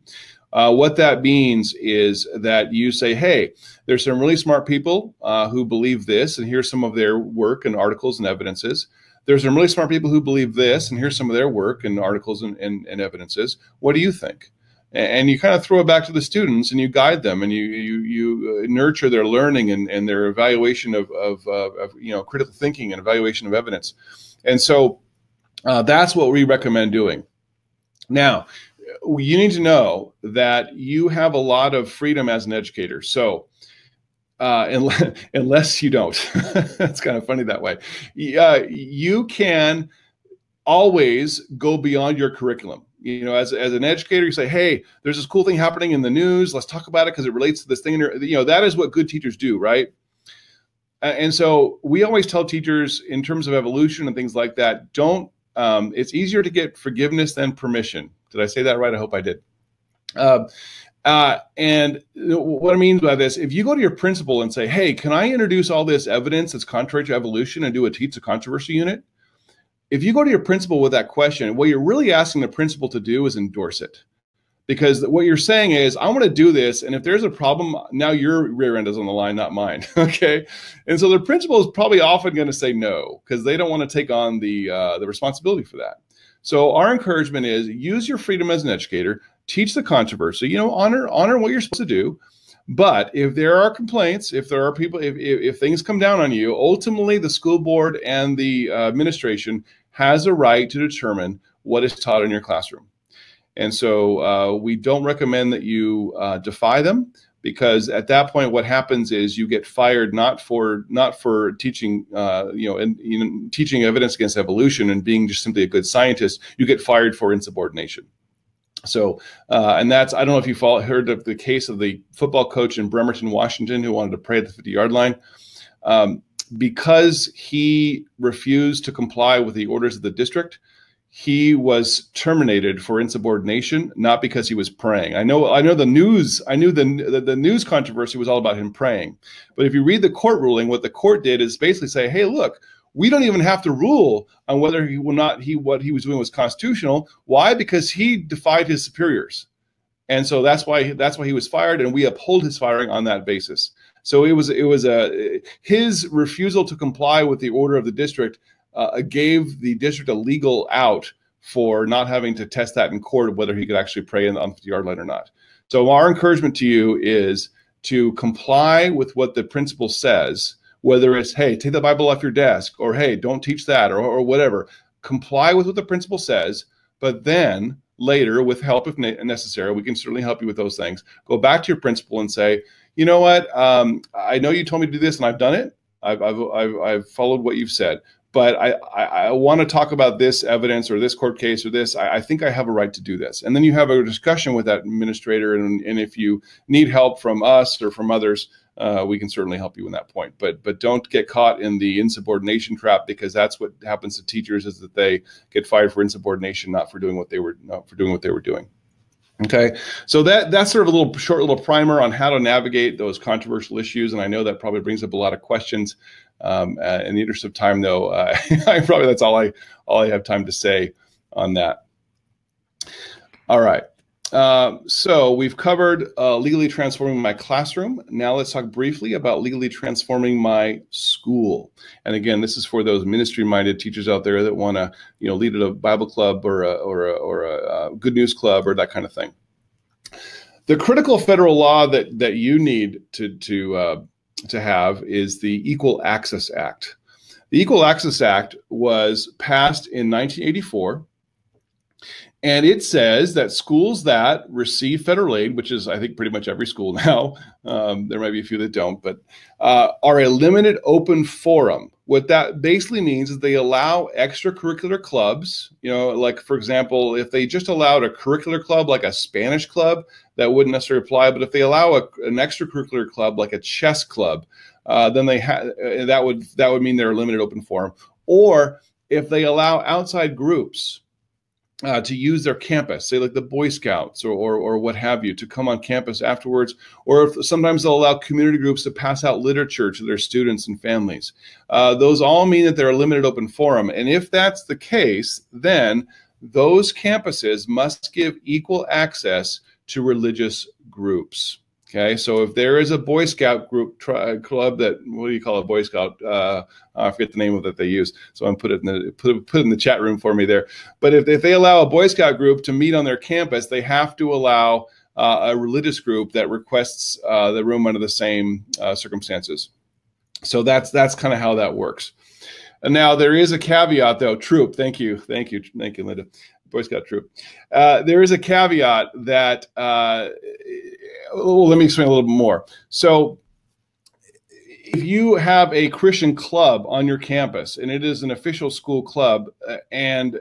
What that means is that you say, hey, there's some really smart people who believe this, and here's some of their work and articles and evidences. There's some really smart people who believe this, and here's some of their work and articles and evidences. What do you think? And you kind of throw it back to the students, and you guide them, and you nurture their learning and their evaluation of critical thinking and evaluation of evidence. And so that's what we recommend doing. Now, you need to know that you have a lot of freedom as an educator. So unless you don't, it's kind of funny that way. You can always go beyond your curriculum. As an educator, you say, hey, there's this cool thing happening in the news. Let's talk about it because it relates to this thing. That is what good teachers do, right? And so we always tell teachers in terms of evolution and things like that, it's easier to get forgiveness than permission. Did I say that right? I hope I did. And what I mean by this, if you go to your principal and say, hey, can I introduce all this evidence that's contrary to evolution and do a teach the controversy unit? If you go to your principal with that question, what you're really asking the principal to do is endorse it. Because what you're saying is, I want to do this, and if there's a problem, now your rear end is on the line, not mine, okay? And so the principal is probably often going to say no, because they don't want to take on the responsibility for that. So our encouragement is use your freedom as an educator, teach the controversy, honor what you're supposed to do. But if there are complaints, if there are people, if things come down on you, ultimately the school board and the administration has a right to determine what is taught in your classroom. And so we don't recommend that you defy them, because at that point, what happens is you get fired not for teaching, teaching evidence against evolution and being just simply a good scientist. You get fired for insubordination. So, and that's, I don't know if you heard of the case of the football coach in Bremerton, Washington, who wanted to pray at the 50-yard line. Because he refused to comply with the orders of the district, he was terminated for insubordination, not because he was praying. I know the news. I knew the news controversy was all about him praying. But if you read the court ruling, what the court did is basically say, "Hey, look, we don't even have to rule on whether what he was doing was constitutional. Why? Because he defied his superiors, and so that's why he was fired, and we uphold his firing on that basis." So it was his refusal to comply with the order of the district gave the district a legal out for not having to test that in court, whether he could actually pray on the 50-yard line or not. So our encouragement to you is to comply with what the principal says, whether it's, hey, take the Bible off your desk, or hey, don't teach that, or whatever. Comply with what the principal says, but then later, with help if necessary, we can certainly help you with those things. Go back to your principal and say, you know what, I know you told me to do this and I've done it. I've followed what you've said. But I want to talk about this evidence or this court case or this. I think I have a right to do this. And then you have a discussion with that administrator. And if you need help from us or from others, we can certainly help you in that point. But don't get caught in the insubordination trap, because that's what happens to teachers, is that they get fired for insubordination, not for doing what they were doing. Okay, so that's sort of a short little primer on how to navigate those controversial issues. And I know that probably brings up a lot of questions. In the interest of time, though, that's all I have time to say on that. All right. So we've covered legally transforming my classroom. Now let's talk briefly about legally transforming my school. And again, this is for those ministry-minded teachers out there that want to, lead a Bible club or a good news club or that kind of thing. The critical federal law that you need to have is the Equal Access Act. The Equal Access Act was passed in 1984, and it says that schools that receive federal aid, which is, I think, pretty much every school now, there might be a few that don't, but are a limited open forum. What that basically means is they allow extracurricular clubs, like, for example, if they just allowed a curricular club like a Spanish club, that wouldn't necessarily apply. But if they allow an extracurricular club like a chess club, then that would mean they're a limited open forum. Or if they allow outside groups to use their campus, say like the Boy Scouts or what have you, to come on campus afterwards, or if sometimes they'll allow community groups to pass out literature to their students and families. Those all mean that they're a limited open forum. And if that's the case, then those campuses must give equal access to religious groups. Okay, so if there is a Boy Scout group club that, what do you call a Boy Scout? I forget the name of it they use. So I'm put it in the chat room for me there. But if they allow a Boy Scout group to meet on their campus, they have to allow a religious group that requests the room under the same circumstances. So that's kind of how that works. And now there is a caveat, though. Troop, thank you, Linda. Boy Scout troop. There is a caveat that, let me explain a little bit more. So if you have a Christian club on your campus and it is an official school club and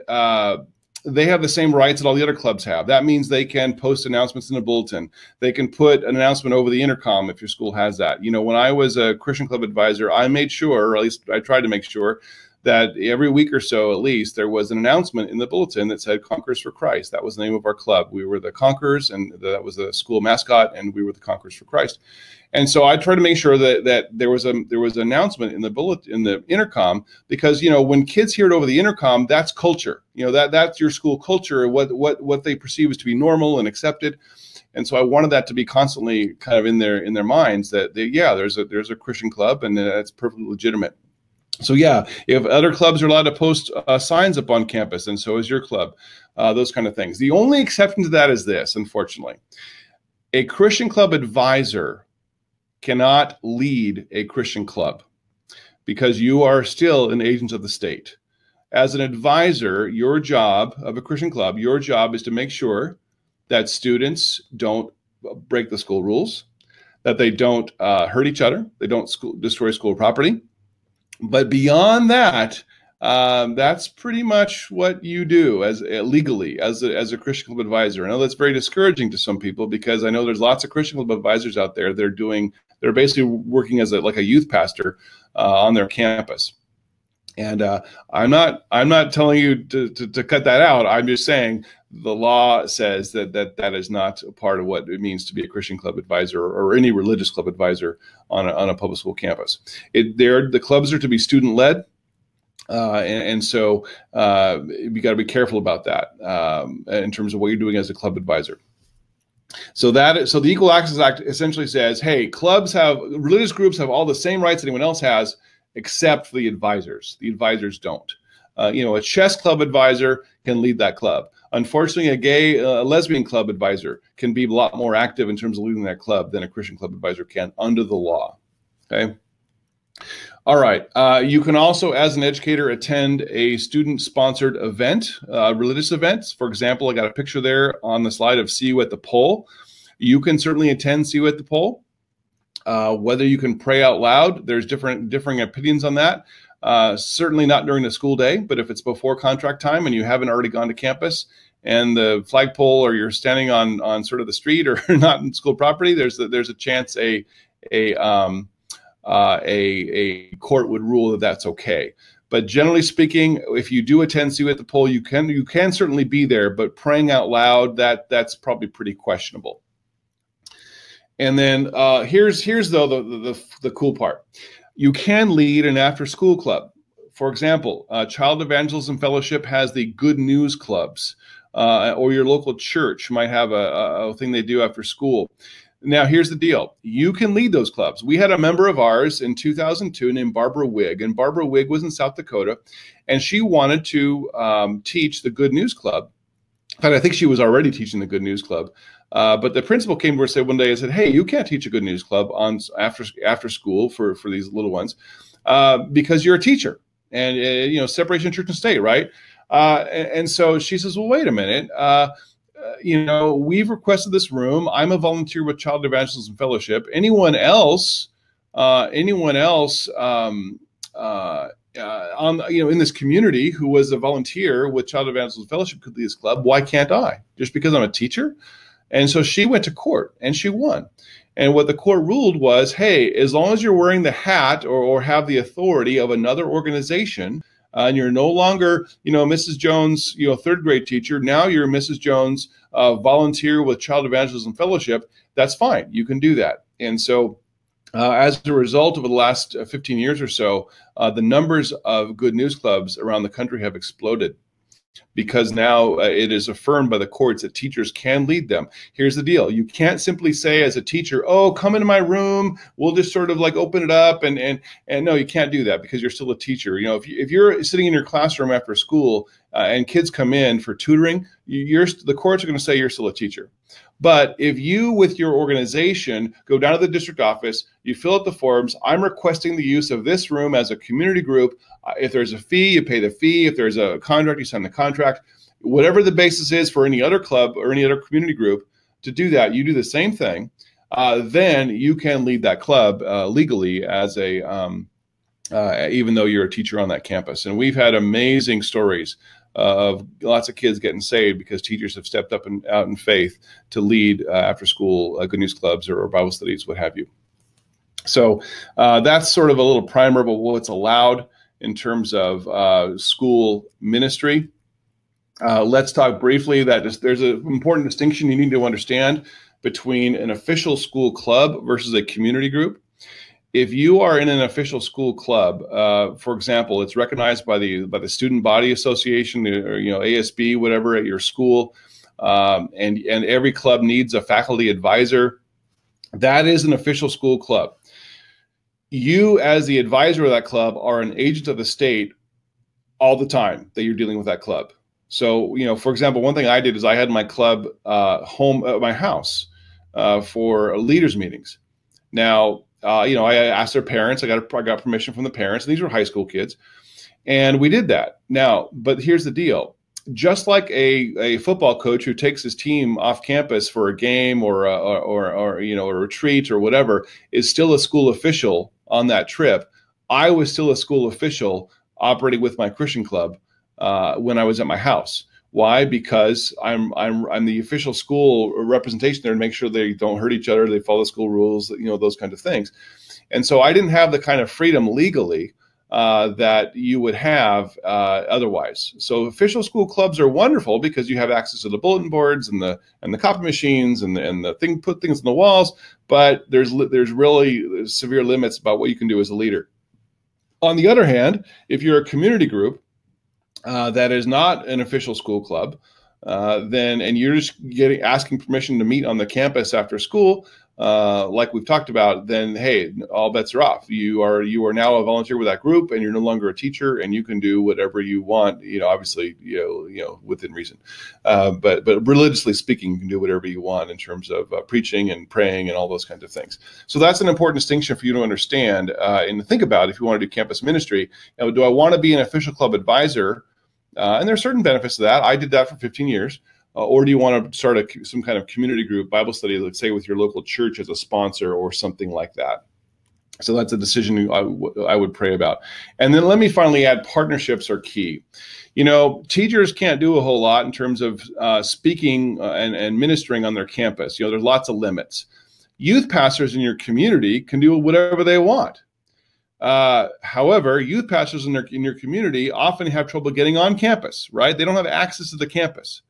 they have the same rights that all the other clubs have, that means they can post announcements in the bulletin. They can put an announcement over the intercom if your school has that. When I was a Christian club advisor, I made sure, or at least I tried to make sure, that every week or so, at least, there was an announcement in the bulletin that said Conquerors for Christ. That was the name of our club. We were the Conquerors, and that was the school mascot, and we were the Conquerors for Christ. And so I tried to make sure that there was an announcement in the bulletin, in the intercom, because when kids hear it over the intercom, that's culture. That's your school culture, what they perceive as to be normal and accepted. And so I wanted that to be constantly kind of in their minds that there's a Christian club, and that's perfectly legitimate. So yeah, if other clubs are allowed to post signs up on campus, and so is your club, those kind of things. The only exception to that is this, unfortunately. A Christian club advisor cannot lead a Christian club because you are still an agent of the state. as an advisor, your job of a Christian club, your job is to make sure that students don't break the school rules, that they don't hurt each other, they don't destroy school property. But beyond that, that's pretty much what you do as legally as a Christian club advisor. I know that's very discouraging to some people, because I know there's lots of Christian club advisors out there. They're basically working as like a youth pastor on their campus. And I'm not telling you to cut that out. I'm just saying the law says that is not a part of what it means to be a Christian club advisor or any religious club advisor on a public school campus. The clubs are to be student led. And so you got to be careful about that in terms of what you're doing as a club advisor. So the Equal Access Act essentially says, hey, religious groups have all the same rights anyone else has, except for the advisors. The advisors don't. A chess club advisor can lead that club. Unfortunately, a gay, lesbian club advisor can be a lot more active in terms of leading that club than a Christian club advisor can under the law. Okay. All right. You can also, as an educator, attend a student-sponsored event, religious events. For example, I got a picture there on the slide of See You at the Pole. You can certainly attend See You at the Pole. Whether you can pray out loud, there's differing opinions on that. Certainly not during the school day, but if it's before contract time and you haven't already gone to campus and the flagpole, or you're standing on sort of the street or not in school property, there's a chance a court would rule that that's okay. But generally speaking, if you do attend See You at the Pole, you can certainly be there, but praying out loud, that's probably pretty questionable. And then here's though the cool part. You can lead an after-school club. For example, Child Evangelism Fellowship has the Good News Clubs, or your local church might have a thing they do after school. Now, here's the deal. You can lead those clubs. We had a member of ours in 2002 named Barbara Wigg, and Barbara Wigg was in South Dakota, and she wanted to teach the Good News Club. In fact, I think she was already teaching the Good News Club. But the principal came to her and said one day, I said, hey, you can't teach a Good News Club on after school for these little ones because you're a teacher, and separation of church and state, right? And so she says, well, wait a minute. We've requested this room. I'm a volunteer with Child Evangelism Fellowship. Anyone else in this community who was a volunteer with Child Evangelism Fellowship could lead this club. Why can't I? Just because I'm a teacher? And so she went to court and she won. And what the court ruled was, hey, as long as you're wearing the hat or have the authority of another organization, and you're no longer, Mrs. Jones, third grade teacher, now you're Mrs. Jones, volunteer with Child Evangelism Fellowship, that's fine. You can do that. And so as a result of the last 15 years or so, the numbers of Good News Clubs around the country have exploded, because now it is affirmed by the courts that teachers can lead them. Here's the deal. You can't simply say as a teacher, oh, come into my room, we'll just sort of like open it up. And no, you can't do that, because you're still a teacher. If you're sitting in your classroom after school and kids come in for tutoring, the courts are going to say you're still a teacher. But if you, with your organization, go down to the district office, you fill out the forms, I'm requesting the use of this room as a community group. If there's a fee, you pay the fee. If there's a contract, you sign the contract. Whatever the basis is for any other club or any other community group to do that, you do the same thing. Then you can lead that club legally as even though you're a teacher on that campus. And we've had amazing stories of lots of kids getting saved because teachers have stepped up and out in faith to lead after school Good News Clubs or Bible studies, what have you. So that's sort of a little primer about what's allowed in terms of school ministry. Let's talk briefly that there's an important distinction you need to understand between an official school club versus a community group. If you are in an official school club, for example, it's recognized by the Student Body Association or ASB, whatever, at your school, and every club needs a faculty advisor. That is an official school club. You, as the advisor of that club, are an agent of the state all the time that you're dealing with that club. So, for example, one thing I did is I had my club home at my house for leaders meetings. Now, I asked their parents. I got permission from the parents. And these were high school kids, And we did that. Now, but here's the deal. Just like a football coach who takes his team off campus for a game or a retreat or whatever is still a school official on that trip, I was still a school official operating with my Christian club when I was at my house. Why? Because I'm the official school representation there to make sure they don't hurt each other, they follow school rules, those kinds of things. And so I didn't have the kind of freedom legally that you would have otherwise. So official school clubs are wonderful because you have access to the bulletin boards and the copy machines and put things on the walls. But there's really severe limits about what you can do as a leader. On the other hand, if you're a community group that is not an official school club, and you're just asking permission to meet on the campus after school, like we've talked about, then hey, all bets are off. You are now a volunteer with that group, and you're no longer a teacher, and you can do whatever you want. Obviously, within reason. But religiously speaking, you can do whatever you want in terms of preaching and praying and all those kinds of things. So that's an important distinction for you to understand and to think about if you want to do campus ministry. Do I want to be an official club advisor? And there are certain benefits to that. I did that for 15 years. Or do you want to start some kind of community group Bible study, let's say with your local church as a sponsor or something like that? So that's a decision I would pray about. And then let me finally add, partnerships are key. Teachers can't do a whole lot in terms of speaking and ministering on their campus. There's lots of limits. Youth pastors in your community can do whatever they want. However, youth pastors in your community often have trouble getting on campus, right? They don't have access to the campus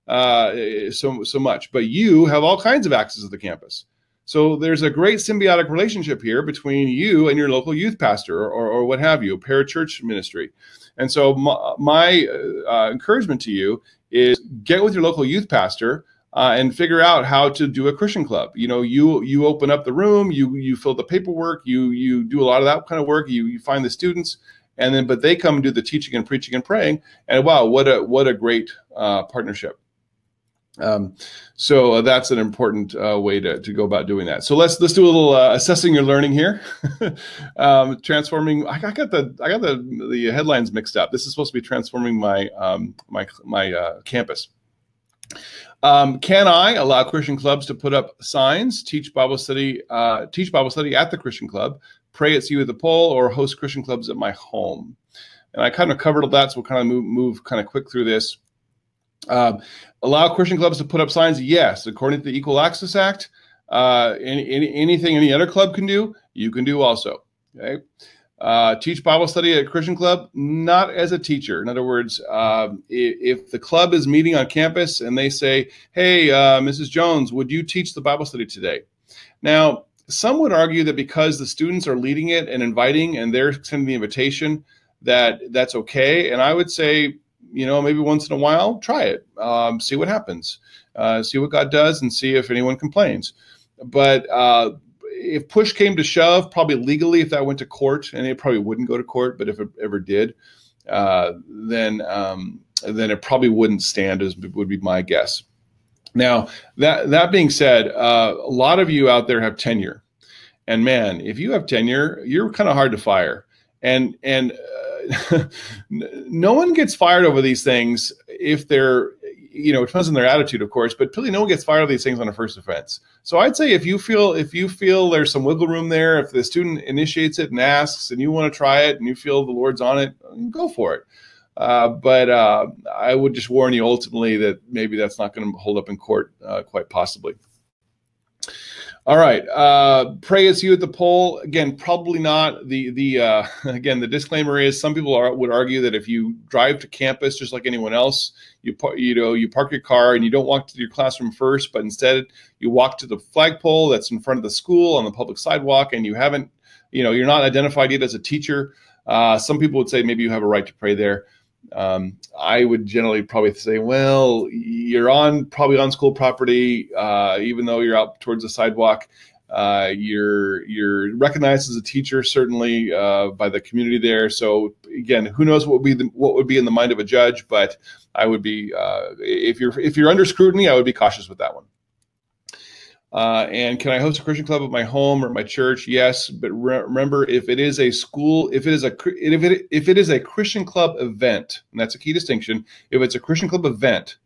so much, but you have all kinds of access to the campus. So there's a great symbiotic relationship here between you and your local youth pastor or what have you, parachurch ministry. And so my encouragement to you is get with your local youth pastor and figure out how to do a Christian club. You open up the room, you fill the paperwork, you do a lot of that kind of work. You find the students, but they come and do the teaching and preaching and praying. And wow, what a great partnership. So that's an important way to go about doing that. So let's do a little assessing your learning here. Transforming. I got the headlines mixed up. This is supposed to be transforming my campus. Can I allow Christian clubs to put up signs, teach Bible study at the Christian club, pray at CEAI at the pole, or host Christian clubs at my home? And I kind of covered all that, so we'll kind of move kind of quick through this. Allow Christian clubs to put up signs? Yes. According to the Equal Access Act, anything any other club can do, you can do also. Okay. Teach Bible study at a Christian club? Not as a teacher. In other words, if the club is meeting on campus and they say, hey, Mrs. Jones, would you teach the Bible study today? Now, some would argue that because the students are leading it and inviting and they're sending the invitation, that's okay. And I would say, maybe once in a while, try it, see what happens, see what God does, and see if anyone complains. But if push came to shove, probably legally, if that went to court, and it probably wouldn't go to court, but if it ever did, then it probably wouldn't stand, as would be my guess. Now, that being said, a lot of you out there have tenure, and man, if you have tenure, you're kind of hard to fire, and no one gets fired over these things if they're, it depends on their attitude, of course, but really no one gets fired over these things on a first offense. So I'd say if you feel there's some wiggle room there, if the student initiates it and asks and you want to try it and you feel the Lord's on it, go for it. But I would just warn you ultimately that maybe that's not going to hold up in court, quite possibly. All right. Pray at CEAI at the pole. Again, probably not. Again, the disclaimer is some people would argue that if you drive to campus just like anyone else, you park your car and you don't walk to your classroom first, but instead you walk to the flagpole that's in front of the school on the public sidewalk, and you haven't, you're not identified yet as a teacher. Some people would say maybe you have a right to pray there. I would generally probably say, well, you're probably on school property, even though you're out towards the sidewalk. You're recognized as a teacher, certainly by the community there. So again, who knows what would be in the mind of a judge? But I would be, if you're under scrutiny, I would be cautious with that one. And can I host a Christian club at my home or at my church? Yes, but remember, if it is a school, if it is a Christian club event, and that's a key distinction. If it's a Christian club event,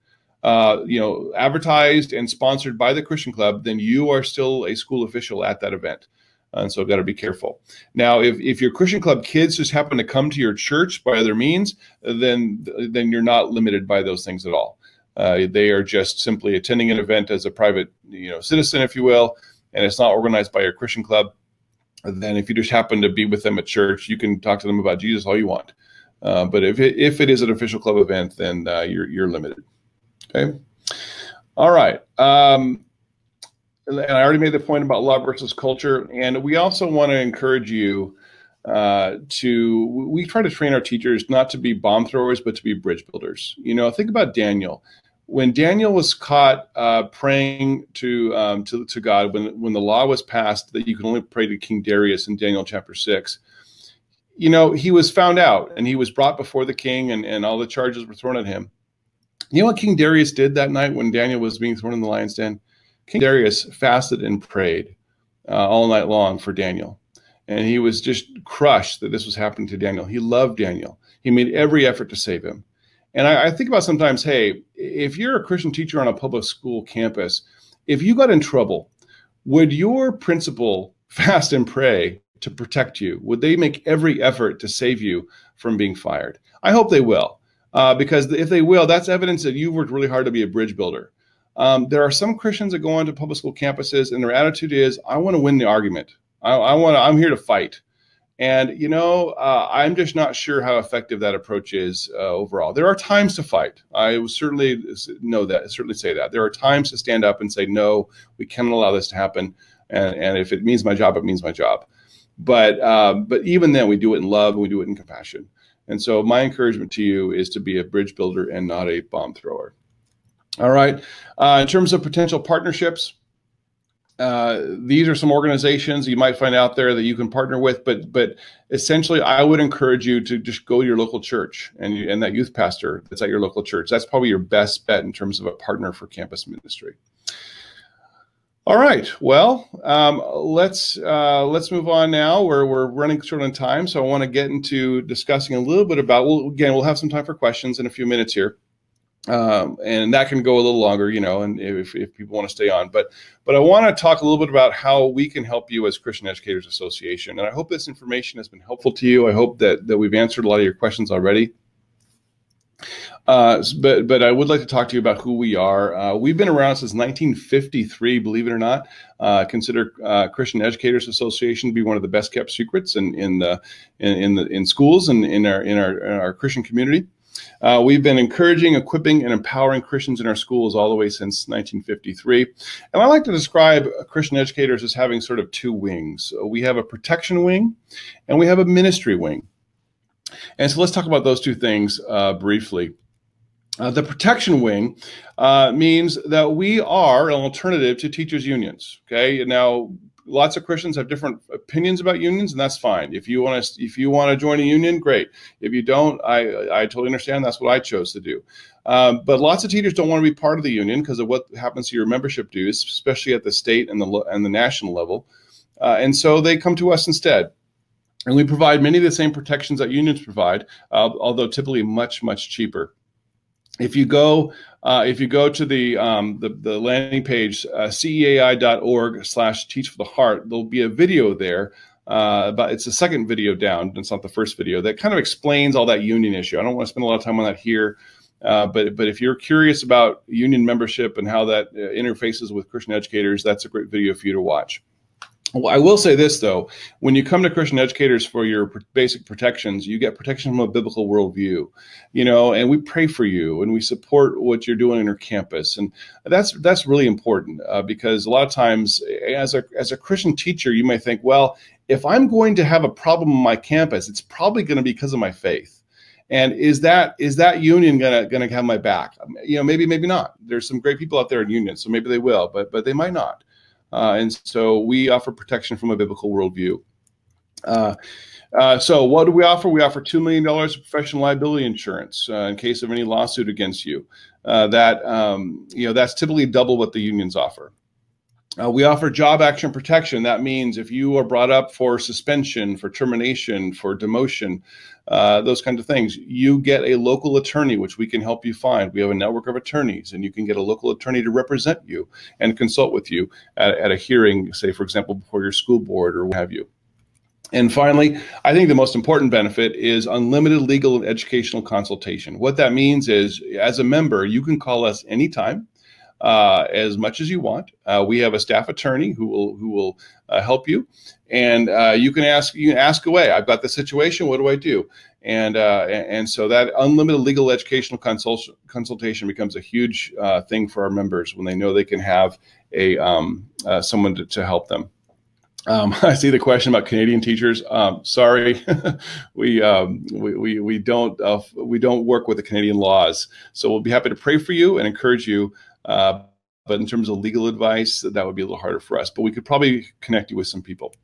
advertised and sponsored by the Christian club, then you are still a school official at that event. And so got to be careful. Now, if your Christian club kids just happen to come to your church by other means, then you're not limited by those things at all. They are just simply attending an event as a private, citizen, if you will, and it's not organized by your Christian club. Then if you just happen to be with them at church, you can talk to them about Jesus all you want. But if it is an official club event, then you're limited. Okay. All right. And I already made the point about law versus culture, and we also want to encourage you we try to train our teachers not to be bomb throwers, but to be bridge builders. Think about Daniel. When Daniel was caught praying to God, when the law was passed that you can only pray to King Darius in Daniel chapter 6, he was found out and he was brought before the king and all the charges were thrown at him. You know what King Darius did that night when Daniel was being thrown in the lion's den? King Darius fasted and prayed all night long for Daniel. And he was just crushed that this was happening to Daniel. He loved Daniel. He made every effort to save him. And I think about sometimes, hey, if you're a Christian teacher on a public school campus, if you got in trouble, would your principal fast and pray to protect you? Would they make every effort to save you from being fired? I hope they will, because if they will, that's evidence that you worked really hard to be a bridge builder. There are some Christians that go onto public school campuses, and their attitude is, I want to win the argument. I'm here to fight. And, I'm just not sure how effective that approach is overall. There are times to fight. I would certainly say that. There are times to stand up and say, no, we cannot allow this to happen. And if it means my job, it means my job. But even then, we do it in love and we do it in compassion. And so my encouragement to you is to be a bridge builder and not a bomb thrower. All right. In terms of potential partnerships, these are some organizations you might find out there that you can partner with, but essentially I would encourage you to just go to your local church and that youth pastor that's at your local church. That's probably your best bet in terms of a partner for campus ministry. All right. Well, let's move on now. We're running short on time, so I want to get into discussing a little bit about. We'll have some time for questions in a few minutes here. And that can go a little longer, and if people want to stay on. But I want to talk a little bit about how we can help you as Christian Educators Association. And I hope this information has been helpful to you. I hope that we've answered a lot of your questions already. But I would like to talk to you about who we are. We've been around since 1953, believe it or not. Consider Christian Educators Association to be one of the best kept secrets in schools and in our Christian community. We've been encouraging, equipping, and empowering Christians in our schools all the way since 1953. And I like to describe Christian educators as having sort of two wings. We have a protection wing, and we have a ministry wing. And so let's talk about those two things briefly. The protection wing means that we are an alternative to teachers' unions. Okay, now lots of Christians have different opinions about unions, and that's fine. If you want to join a union, great. If you don't, I totally understand. That's what I chose to do. But lots of teachers don't want to be part of the union because of what happens to your membership dues, especially at the state and the national level. And so they come to us instead. And we provide many of the same protections that unions provide, although typically much, much cheaper. If you go to the landing page, ceai.org/teach for the heart, there'll be a video there. But it's the second video down. It's not the first video that kind of explains all that union issue. I don't want to spend a lot of time on that here. But if you're curious about union membership and how that interfaces with Christian educators, that's a great video for you to watch. Well, I will say this, though. When you come to Christian educators for your basic protections, you get protection from a biblical worldview, and we pray for you and we support what you're doing on your campus. And that's really important because a lot of times as a Christian teacher, you may think, well, if I'm going to have a problem on my campus, it's probably going to be because of my faith. And is that union gonna have my back? Maybe not. There's some great people out there in unions, so maybe they will, but they might not. And so we offer protection from a biblical worldview. So what do we offer? We offer $2 million of professional liability insurance in case of any lawsuit against you. That's typically double what the unions offer. We offer job action protection. That means if you are brought up for suspension, for termination, for demotion, those kinds of things, you get a local attorney, which we can help you find. We have a network of attorneys, and you can get a local attorney to represent you and consult with you at a hearing, say, for example, before your school board or what have you. And finally, I think the most important benefit is unlimited legal and educational consultation. What that means is, as a member, you can call us anytime, as much as you want. We have a staff attorney who will help you, and you can ask away. I've got the situation. What do I do? And so that unlimited legal educational consultation becomes a huge thing for our members when they know they can have someone to help them. I see the question about Canadian teachers. Sorry, we don't work with the Canadian laws. So we'll be happy to pray for you and encourage you. But in terms of legal advice, that would be a little harder for us. But we could probably connect you with some people.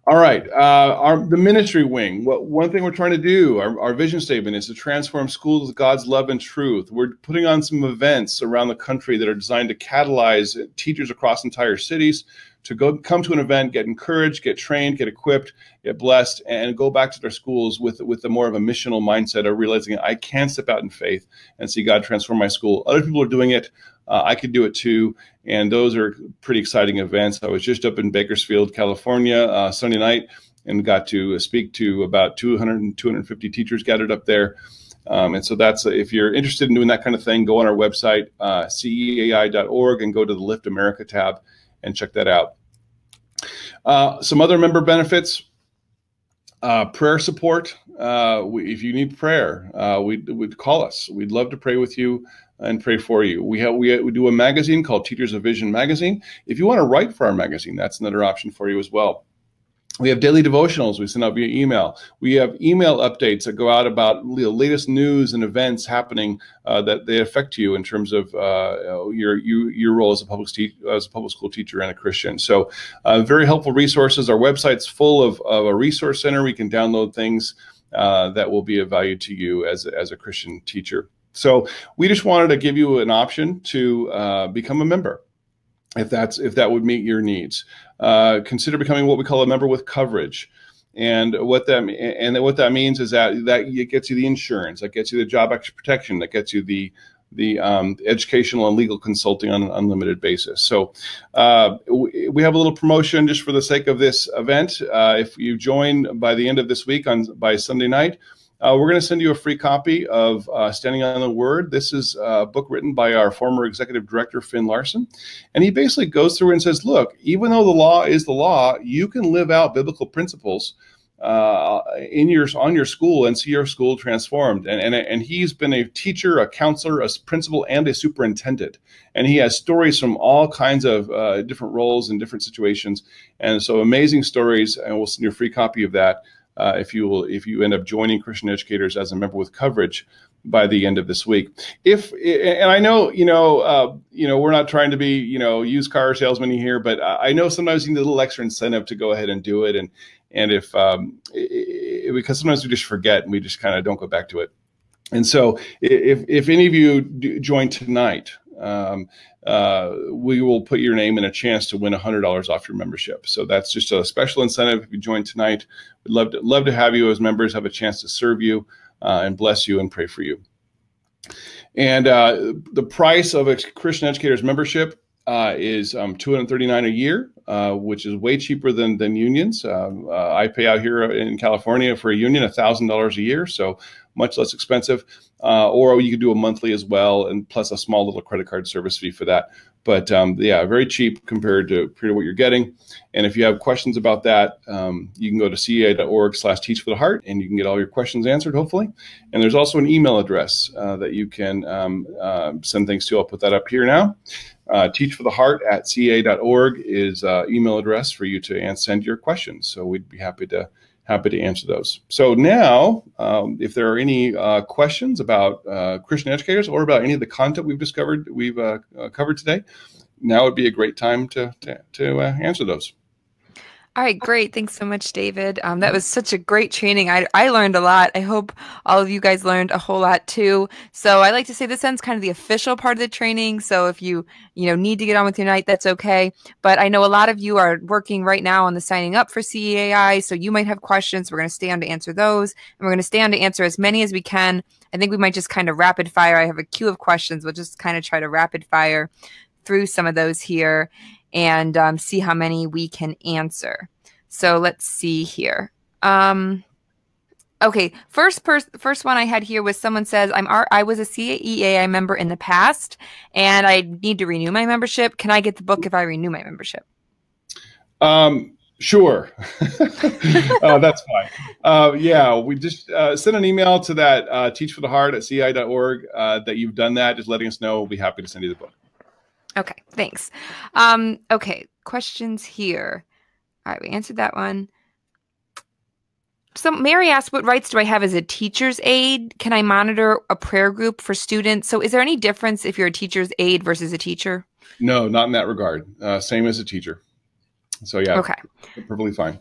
All right, the ministry wing. One thing we're trying to do, our vision statement, is to transform schools with God's love and truth. We're putting on some events around the country that are designed to catalyze teachers across entire cities to come to an event, get encouraged, get trained, get equipped, get blessed, and go back to their schools with a more of a missional mindset of realizing I can step out in faith and see God transform my school. Other people are doing it. I could do it too. And those are pretty exciting events. I was just up in Bakersfield, California, Sunday night, and got to speak to about 250 teachers gathered up there. And so that's, if you're interested in doing that kind of thing, go on our website, CEAI.org, and go to the Lift America tab and check that out. Some other member benefits, prayer support. If you need prayer, we'd call us. We'd love to pray with you and pray for you. We do a magazine called Teachers of Vision magazine. If you want to write for our magazine, that's another option for you as well. We have daily devotionals we send out via email. We have email updates that go out about the latest news and events happening that they affect you in terms of your role as a public school teacher and a Christian. So very helpful resources. Our website's full of a resource center. We can download things that will be of value to you as a Christian teacher. So we just wanted to give you an option to become a member, if that would meet your needs. Consider becoming what we call a member with coverage. And what that means is that it gets you the insurance, that gets you the job action protection, that gets you the educational and legal consulting on an unlimited basis. So we have a little promotion just for the sake of this event. If you join by the end of this week by Sunday night, we're going to send you a free copy of Standing on the Word. This is a book written by our former executive director, Finn Larson. And he basically goes through and says, look, even though the law is the law, you can live out biblical principles on your school and see your school transformed. And he's been a teacher, a counselor, a principal, and a superintendent. And he has stories from all kinds of different roles and different situations. And so amazing stories, and we'll send you a free copy of that. If you end up joining Christian Educators as a member with coverage by the end of this week. And I know, we're not trying to be, used car salesmen here, but I know sometimes you need a little extra incentive to go ahead and do it. And because sometimes we just forget and we just kind of don't go back to it. And so if any of you join tonight, we will put your name in a chance to win $100 off your membership. So that's just a special incentive. If you join tonight, we'd love to have you as members, have a chance to serve you and bless you and pray for you. And the price of a Christian Educators membership is $239 a year, which is way cheaper than unions. I pay out here in California for a union $1,000 a year, so much less expensive. Or you could do a monthly as well, and plus a small little credit card service fee for that. But very cheap compared to what you're getting. And if you have questions about that, you can go to CEAI.org/teach for the heart, and you can get all your questions answered, hopefully. And there's also an email address that you can send things to. I'll put that up here now. teachfortheheart@CEAI.org is email address for you to send your questions. So we'd be happy to answer those. So now, if there are any questions about Christian Educators or about any of the content we've covered today, now would be a great time to answer those. All right, great. Thanks so much, David. That was such a great training. I learned a lot. I hope all of you guys learned a whole lot too. So I like to say this ends kind of the official part of the training. So if you need to get on with your night, that's okay. But I know a lot of you are working right now on the signing up for CEAI, so you might have questions. We're going to stay on to answer those, and we're going to stay on to answer as many as we can. I think we might just kind of rapid fire. I have a queue of questions. We'll just kind of try to rapid fire through some of those here and see how many we can answer. So let's see here. Okay, first one I had here was someone says I was a CEAI member in the past and I need to renew my membership. Can I get the book if I renew my membership? Sure. That's fine. Yeah, we just send an email to that teachfortheheart@ceai.org that you've done that. Just letting us know. We'll be happy to send you the book. Okay, thanks. Okay, questions here. All right, we answered that one. So Mary asked, what rights do I have as a teacher's aide? Can I monitor a prayer group for students? So is there any difference if you're a teacher's aide versus a teacher? No, not in that regard. Same as a teacher. So yeah, okay, perfectly fine.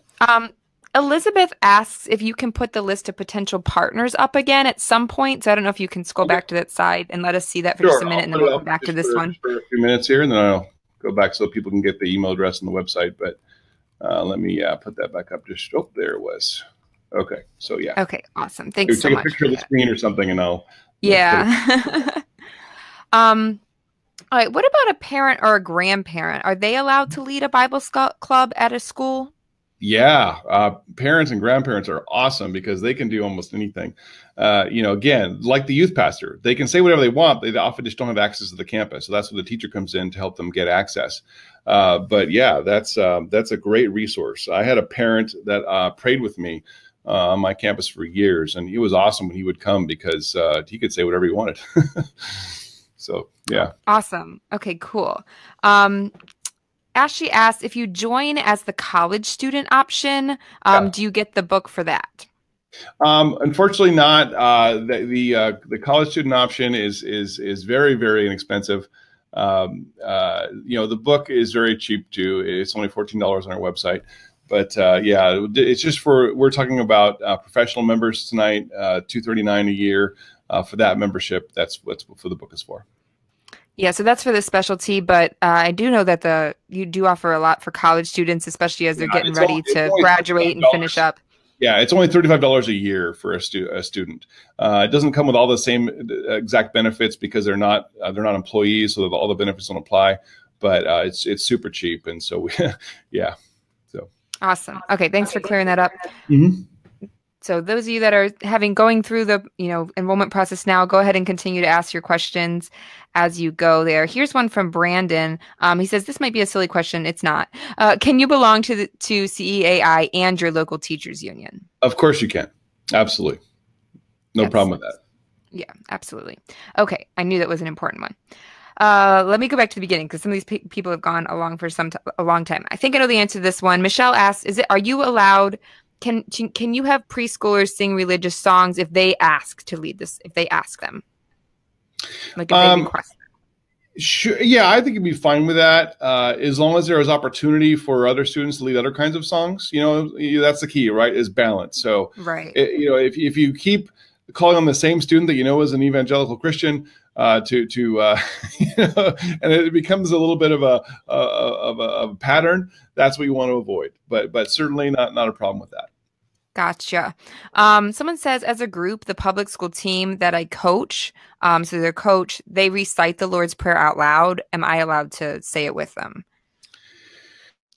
Elizabeth asks if you can put the list of potential partners up again at some point. So I don't know if you can scroll back to that side and let us see that for just a minute, and then we'll come back to this one. For a few minutes here, and then I'll go back so people can get the email address on the website. But let me put that back up. Just there it was. Okay, so yeah. Okay, awesome. Thanks so much. Take a picture of the screen or something, and I'll. Yeah. All right. What about a parent or a grandparent? Are they allowed to lead a Bible club at a school? Yeah, parents and grandparents are awesome because they can do almost anything. Again, like the youth pastor, they can say whatever they want. They often just don't have access to the campus. So that's where the teacher comes in to help them get access. But yeah, that's a great resource. I had a parent that prayed with me on my campus for years, and it was awesome when he would come because he could say whatever he wanted. So yeah. Awesome. Okay, cool. Ashley asked, if you join as the college student option, do you get the book for that? Unfortunately not. The college student option is very, very inexpensive. The book is very cheap too. It's only $14 on our website. But yeah, it's just we're talking about professional members tonight, $239 a year for that membership. That's what the book is for. Yeah, so that's for the specialty, but I do know that you do offer a lot for college students, especially as they're getting ready to graduate and finish up. Yeah, it's only $35 a year for a student. It doesn't come with all the same exact benefits because they're not employees, so all the benefits don't apply. But it's super cheap, and so yeah. So awesome. Okay, thanks for clearing that up. Mm-hmm. So those of you that are going through the enrollment process now, go ahead and continue to ask your questions as you go there. Here's one from Brandon. He says, this might be a silly question. It's not. Can you belong to CEAI and your local teachers union? Of course you can. Absolutely. No problem with that. Yeah, absolutely. Okay. I knew that was an important one. Let me go back to the beginning because some of these people have gone along for a long time. I think I know the answer to this one. Michelle asks, are you allowed... Can you have preschoolers sing religious songs if they ask to lead this? If they ask them, like if they request it? Sure. Yeah, I think you'd be fine with that as long as there is opportunity for other students to lead other kinds of songs. That's the key, right? Is balance. So, right. If you keep calling on the same student that as an evangelical Christian and it becomes a little bit of a pattern. That's what you want to avoid. But certainly not a problem with that. Gotcha. Someone says, as a group, the public school team that I coach, so their coach, they recite the Lord's Prayer out loud. Am I allowed to say it with them?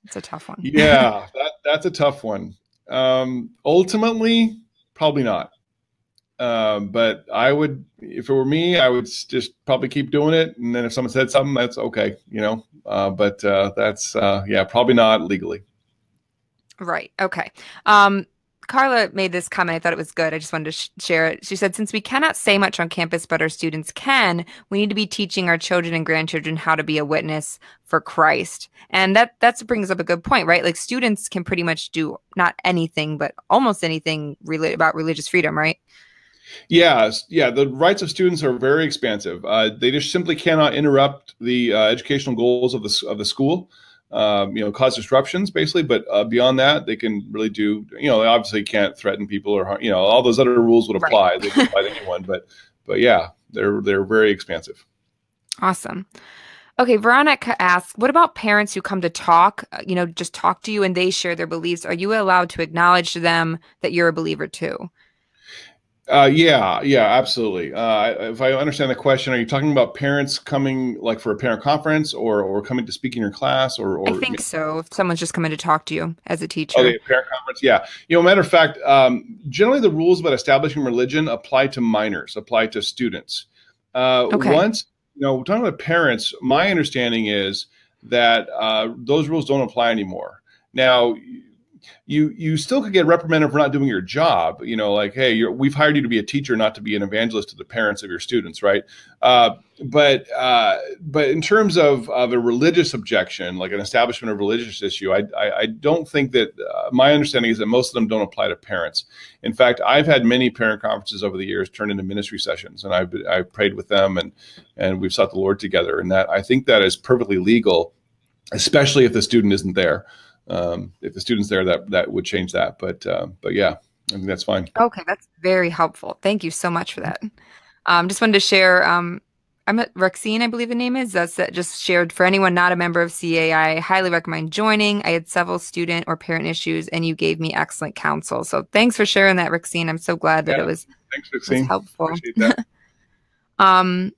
It's a tough one. Yeah, that's a tough one. Ultimately, probably not. But I would, if it were me, I would just probably keep doing it. And then if someone said something, that's okay, but that's, probably not legally. Right. Okay. Carla made this comment. I thought it was good. I just wanted to share it. She said, since we cannot say much on campus, but our students can, we need to be teaching our children and grandchildren how to be a witness for Christ. And that brings up a good point, right? Like students can pretty much do not anything, but almost anything about religious freedom, right? Yeah. The rights of students are very expansive. They just simply cannot interrupt the educational goals of the school. cause disruptions basically. But beyond that, they can really do, they obviously can't threaten people or, all those other rules would apply. Right. They would apply to anyone, but yeah, they're very expansive. Awesome. Okay, Veronica asks, what about parents who come to talk, just talk to you and they share their beliefs? Are you allowed to acknowledge to them that you're a believer too? Yeah, absolutely. If I understand the question, are you talking about parents coming like for a parent conference or coming to speak in your class I or think so. If someone's just coming to talk to you as a teacher. okay, parent conference? Yeah. Matter of fact, generally the rules about establishing religion apply to minors, apply to students. Okay. Once, we're talking about parents, my understanding is that those rules don't apply anymore. Now, you still could get reprimanded for not doing your job. Like, hey, we've hired you to be a teacher, not to be an evangelist to the parents of your students, right? But in terms of a religious objection, like an establishment of religious issue, I don't think that. My understanding is that most of them don't apply to parents. In fact, I've had many parent conferences over the years turn into ministry sessions, and I've prayed with them and we've sought the Lord together, and that I think that is perfectly legal, especially if the student isn't there. If the student's there, that would change that. But yeah, I think that's fine. Okay, that's very helpful. Thank you so much for that. Just wanted to share, I'm at Rexine, I believe the name is. That just shared for anyone not a member of CAI, highly recommend joining. I had several student or parent issues, and you gave me excellent counsel. So thanks for sharing that, Rexine. I'm so glad that it was, thanks, Rexine. Helpful. Appreciate that.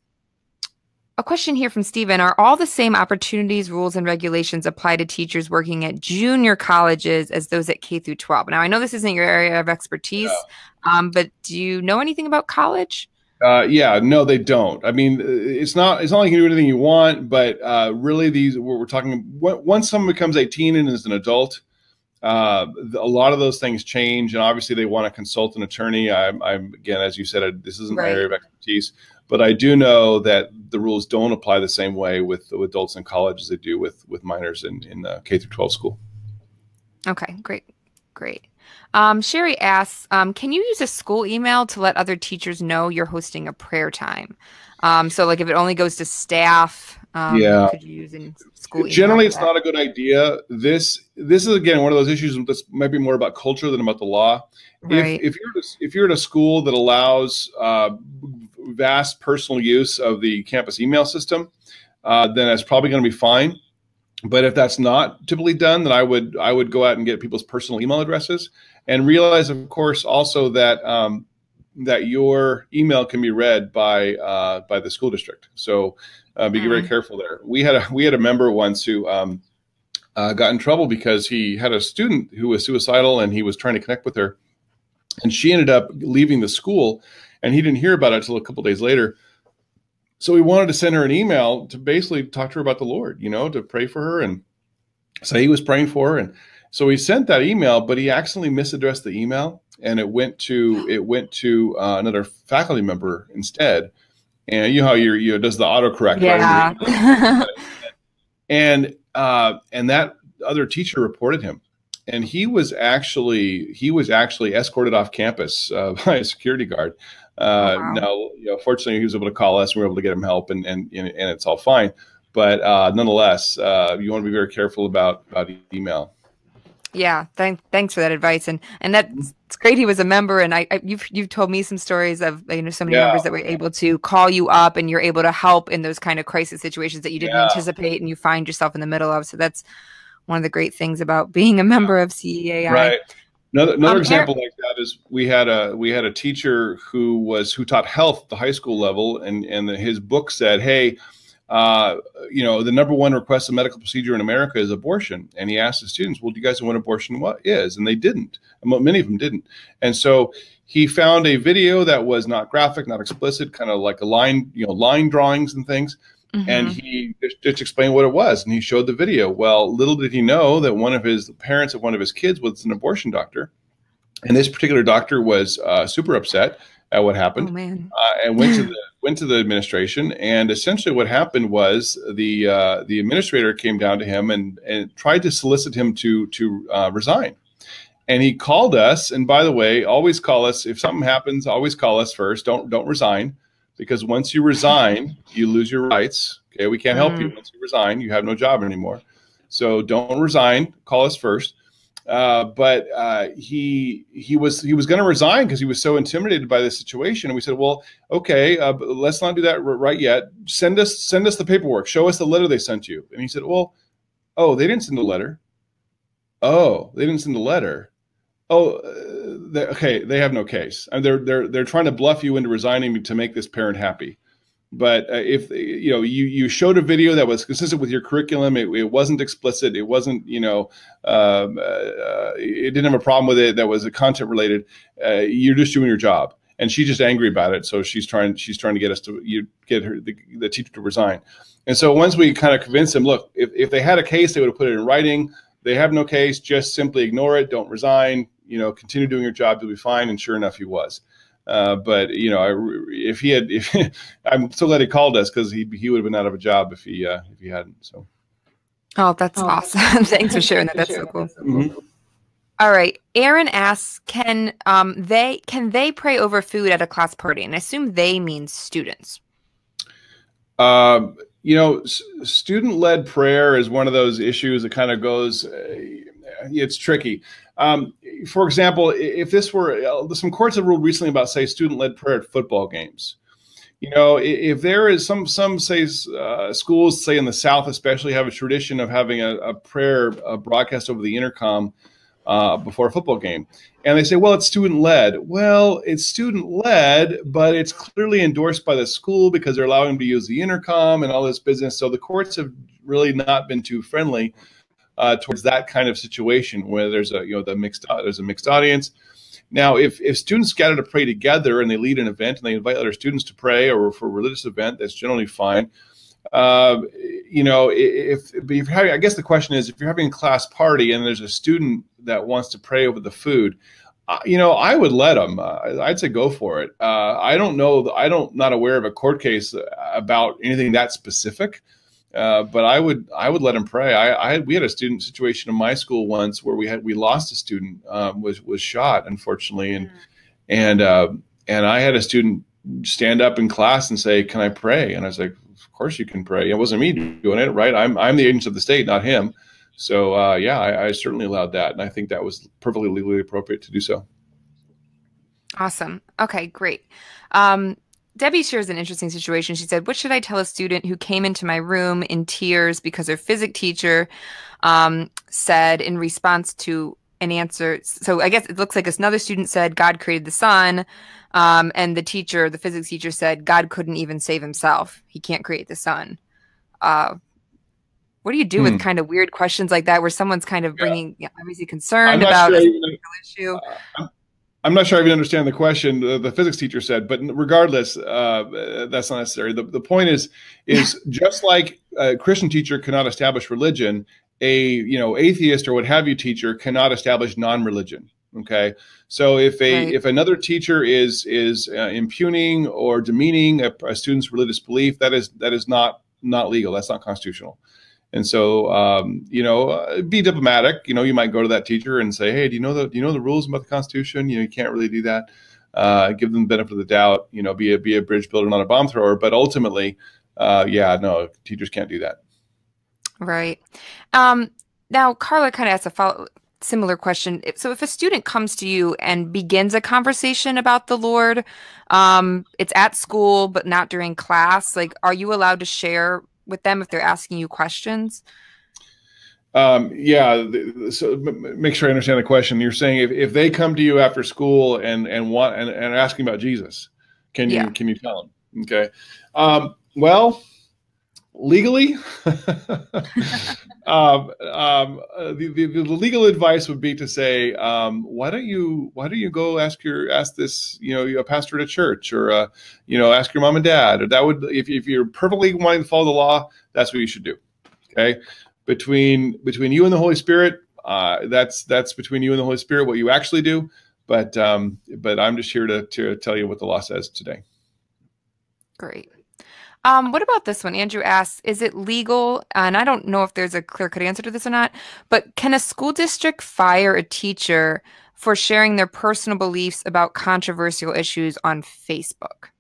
A question here from Stephen. Are all the same opportunities, rules, and regulations apply to teachers working at junior colleges as those at K through 12? Now, I know this isn't your area of expertise, but do you know anything about college? Yeah, no, they don't. I mean, it's not like you can do anything you want, but really we're talking, once someone becomes 18 and is an adult, a lot of those things change, and obviously they want to consult an attorney. I'm again, as you said, this isn't my area of expertise, but I do know that the rules don't apply the same way with adults in college as they do with minors in K through 12 school. Okay, great. Sherry asks, can you use a school email to let other teachers know you're hosting a prayer time? So like if it only goes to staff, could you use a school email? Generally, it's not a good idea. This is, again, one of those issues that might be more about culture than about the law. Right. If you're at a school that allows vast personal use of the campus email system, then that's probably going to be fine. But if that's not typically done, then I would go out and get people's personal email addresses, and realize, of course, also that that your email can be read by the school district. So be very careful there. We had a member once who got in trouble because he had a student who was suicidal, and he was trying to connect with her, and she ended up leaving the school, and he didn't hear about it until a couple days later. So we wanted to send her an email to basically talk to her about the Lord, to pray for her and say he was praying for her. And so he sent that email, but he accidentally misaddressed the email, and it went to another faculty member instead. And you know how you does the autocorrect, yeah. Right? And that other teacher reported him, and he was actually escorted off campus by a security guard. Wow. Now, fortunately, he was able to call us, and we were able to get him help, and it's all fine. But nonetheless, you want to be very careful about email. Yeah, thanks for that advice, and that's great. He was a member, and you've told me some stories of so many members that were able to call you up, and you're able to help in those kind of crisis situations that you didn't anticipate, and you find yourself in the middle of. So that's one of the great things about being a member of CEAI. Right. Another example like that is we had a teacher who taught health at the high school level, and his book said, hey, the number one requested medical procedure in America is abortion. And he asked the students, well, do you guys know what abortion is? And they didn't. Many of them didn't. And so he found a video that was not graphic, not explicit, kind of like line drawings and things. Mm-hmm. And he just explained what it was, and he showed the video. Well, little did he know that one of his parents of one of his kids was an abortion doctor, and this particular doctor was super upset at what happened, and went to the administration. And essentially, what happened was the administrator came down to him and tried to solicit him to resign. And he called us. And by the way, always call us if something happens. Always call us first. Don't resign. Because once you resign, you lose your rights. Okay, we can't help you. Once you resign, you have no job anymore. So don't resign. Call us first. But he was going to resign because he was so intimidated by the situation. And we said, well, okay, but let's not do that right yet. Send us the paperwork. Show us the letter they sent you. And he said, well, oh, they didn't send a letter. Oh, they didn't send a letter. Oh, okay, they have no case. And they're trying to bluff you into resigning to make this parent happy. But if you showed a video that was consistent with your curriculum, it wasn't explicit, it wasn't it didn't have a problem with it that was content related. You're just doing your job, and she's just angry about it. So she's trying to get us to get the teacher to resign. And so once we kind of convinced them, look, if they had a case, they would have put it in writing. They have no case, just simply ignore it, don't resign. Continue doing your job, you'll be fine. And sure enough, he was. But I'm so glad he called us, because he would have been out of a job if he hadn't. So. Oh, that's awesome! Thanks for sharing that. That's so cool. Mm-hmm. All right, Aaron asks, can they pray over food at a class party? And I assume they means students. Student-led prayer is one of those issues that kind of goes. It's tricky. For example, if this were some courts have ruled recently about, say, student-led prayer at football games. If there is some say schools, say in the South especially, have a tradition of having a prayer broadcast over the intercom before a football game, and they say, well, it's student-led. Well, it's student-led, but it's clearly endorsed by the school because they're allowing them to use the intercom and all this business. So the courts have really not been too friendly towards that kind of situation where there's a mixed audience. Now, if students gather to pray together and they lead an event and they invite other students to pray, or for a religious event, that's generally fine. I guess the question is, if you're having a class party and there's a student that wants to pray over the food, I would let them. I'd say go for it. I'm not aware of a court case about anything that specific. But I would let him pray. We had a student situation in my school once where we lost a student, was shot, unfortunately, and I had a student stand up in class and say, "Can I pray?" And I was like, "Of course you can pray." It wasn't me doing it, right? I'm the agent of the state, not him. So I certainly allowed that, and I think that was perfectly legally appropriate to do so. Awesome. Okay, great. Debbie shares an interesting situation. She said, what should I tell a student who came into my room in tears because her physics teacher said in response to an answer? So I guess it looks like another student said, God created the sun. And the physics teacher said, God couldn't even save himself. He can't create the sun. What do you do with kind of weird questions like that, where someone's kind of obviously concerned about a issue? I'm not sure I even understand the question the physics teacher said, but regardless, that's not necessary. The point is just like a Christian teacher cannot establish religion, atheist or what have you teacher cannot establish non-religion. Okay, so if another teacher is impugning or demeaning a student's religious belief, that is not legal. That's not constitutional. And so, be diplomatic. You might go to that teacher and say, "Hey, do you know the rules about the Constitution? You can't really do that. Give them the benefit of the doubt. Be a bridge builder, not a bomb thrower." But ultimately, no, teachers can't do that. Right. Now, Carla kind of asked a similar question. So, if a student comes to you and begins a conversation about the Lord, it's at school but not during class. Like, are you allowed to share with them if they're asking you questions? So make sure I understand the question. You're saying if they come to you after school and asking about Jesus, can you tell them? Okay. Well, legally, the legal advice would be to say, why don't you go ask this, a pastor at a church, or ask your mom and dad, or that would, if you're perfectly wanting to follow the law, that's what you should do. Okay. Between you and the Holy Spirit, that's between you and the Holy Spirit, what you actually do. But I'm just here to tell you what the law says today. Great. What about this one? Andrew asks, is it legal? And I don't know if there's a clear-cut answer to this or not, but can a school district fire a teacher for sharing their personal beliefs about controversial issues on Facebook?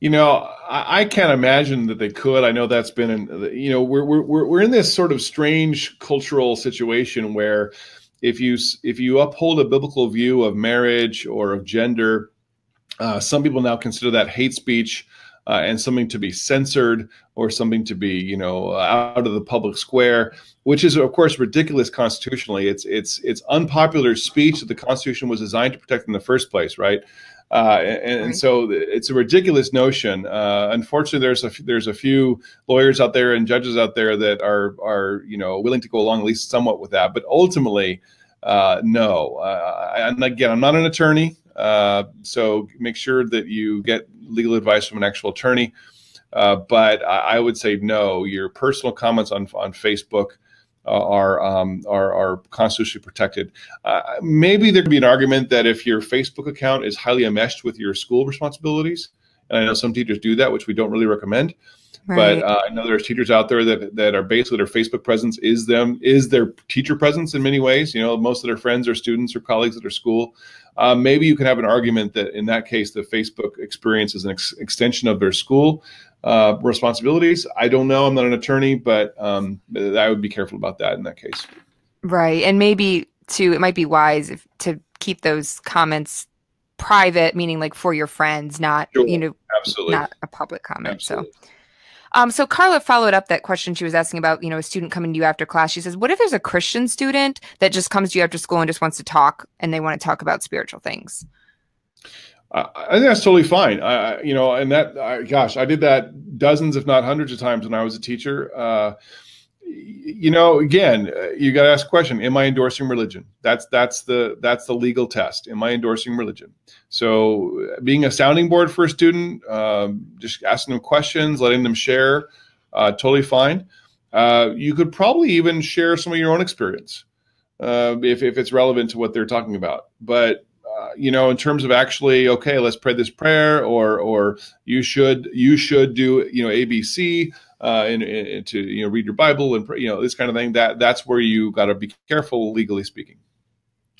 I can't imagine that they could. I know that's been, we're in this sort of strange cultural situation where if you uphold a biblical view of marriage or of gender, some people now consider that hate speech, and something to be censored or something to be, out of the public square, which is, of course, ridiculous constitutionally. It's unpopular speech that the Constitution was designed to protect in the first place, right? And so it's a ridiculous notion. Unfortunately, there's a few lawyers out there and judges out there that are willing to go along at least somewhat with that. But ultimately, no. And again, I'm not an attorney. So make sure that you get legal advice from an actual attorney. But I would say no. Your personal comments on Facebook are constitutionally protected. Maybe there could be an argument that if your Facebook account is highly enmeshed with your school responsibilities, and I know some teachers do that, which we don't really recommend. Right. But I know there's teachers out there that are basically their Facebook presence is their teacher presence in many ways. Most of their friends or students or colleagues at their school. Maybe you can have an argument that in that case, the Facebook experience is an extension of their school responsibilities. I don't know. I'm not an attorney, but I would be careful about that in that case. Right. And maybe too, it might be wise to keep those comments private, meaning like for your friends, not, Sure. not a public comment. Absolutely. So Carla followed up that question she was asking about, a student coming to you after class. She says, what if there's a Christian student that just comes to you after school and just wants to talk and they want to talk about spiritual things? I think that's totally fine. Gosh, I did that dozens, if not hundreds of times when I was a teacher. Again, you got to ask a question: am I endorsing religion? That's the legal test. Am I endorsing religion? So, being a sounding board for a student, just asking them questions, letting them share, totally fine. You could probably even share some of your own experience if it's relevant to what they're talking about. But in terms of actually, okay, let's pray this prayer, or you should do ABC. And to read your Bible and this kind of thing. That's where you got to be careful, legally speaking.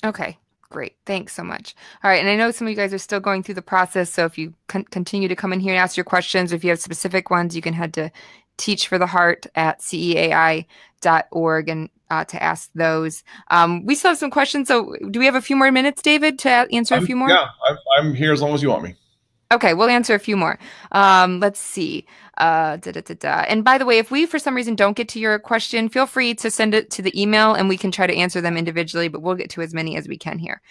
Okay, great. Thanks so much. All right, and I know some of you guys are still going through the process, so if you continue to come in here and ask your questions, if you have specific ones, you can head to teachfortheheart@ceai.org and to ask those. We still have some questions, so do we have a few more minutes, David, to answer a few more? Yeah, I'm here as long as you want me. Okay, we'll answer a few more. Let's see. And by the way, if we, for some reason, don't get to your question, feel free to send it to the email and we can try to answer them individually, but we'll get to as many as we can here.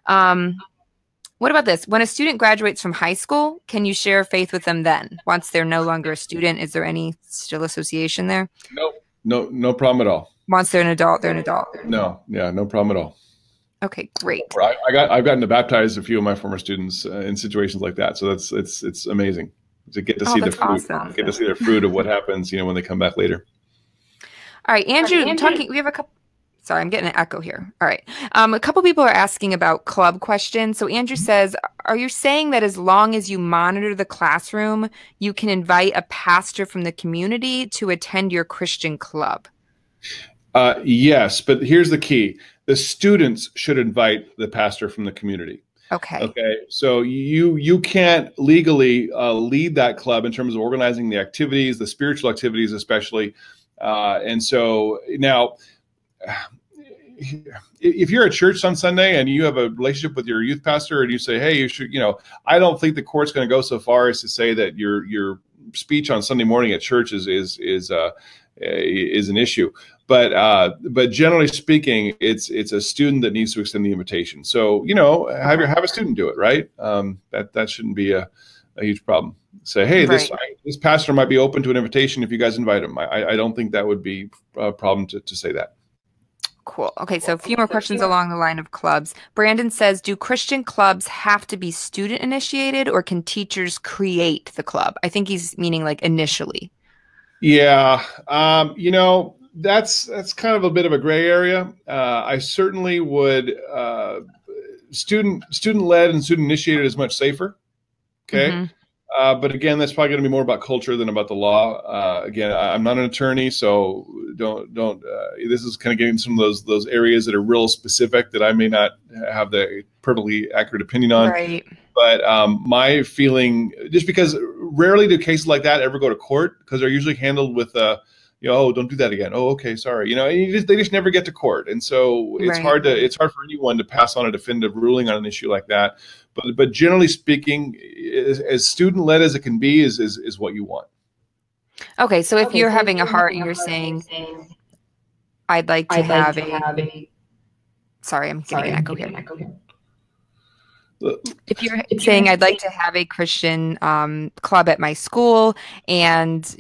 What about this? When a student graduates from high school, can you share faith with them then? Once they're no longer a student, is there any still association there? No problem at all. Once they're an adult, they're an adult. No problem at all. Okay, great. I've gotten to baptize a few of my former students in situations like that. So it's amazing to get to see the fruit, awesome. Get to see the fruit of what happens, when they come back later. All right, Andrew, we have a couple. Sorry, I'm getting an echo here. All right. A couple people are asking about club questions. So Andrew says, are you saying that as long as you monitor the classroom, you can invite a pastor from the community to attend your Christian club? Yes, but here's the key. The students should invite the pastor from the community. Okay. So you can't legally lead that club in terms of organizing the activities, the spiritual activities especially. And so now, if you're at church on Sunday and you have a relationship with your youth pastor and you say, hey, you should, I don't think the court's going to go so far as to say that your speech on Sunday morning at church is an issue. But generally speaking, it's a student that needs to extend the invitation. So, have a student do it, right? That shouldn't be a huge problem. Say, hey, right. this pastor might be open to an invitation if you guys invite him. I don't think that would be a problem to say that. Cool. Okay, so a few more questions along the line of clubs. Brandon says, do Christian clubs have to be student initiated or can teachers create the club? I think he's meaning like initially. Yeah. That's kind of a bit of a gray area. I certainly would student led and student initiated is much safer. Okay. Mm-hmm. But again, that's probably going to be more about culture than about the law. Again, I'm not an attorney, so don't. This is kind of getting some of those areas that are real specific that I may not have the perfectly accurate opinion on. Right. But my feeling, just because rarely do cases like that ever go to court because they're usually handled with oh, don't do that again. Oh, okay, sorry. And they just never get to court, and so it's hard for anyone to pass on a definitive ruling on an issue like that. But generally speaking, as student led as it can be is what you want. Okay, so if you're having a heart and you're saying, I'd like to have a. Sorry, I'm getting an echo here. If you're saying I'd like to have a Christian club at my school, and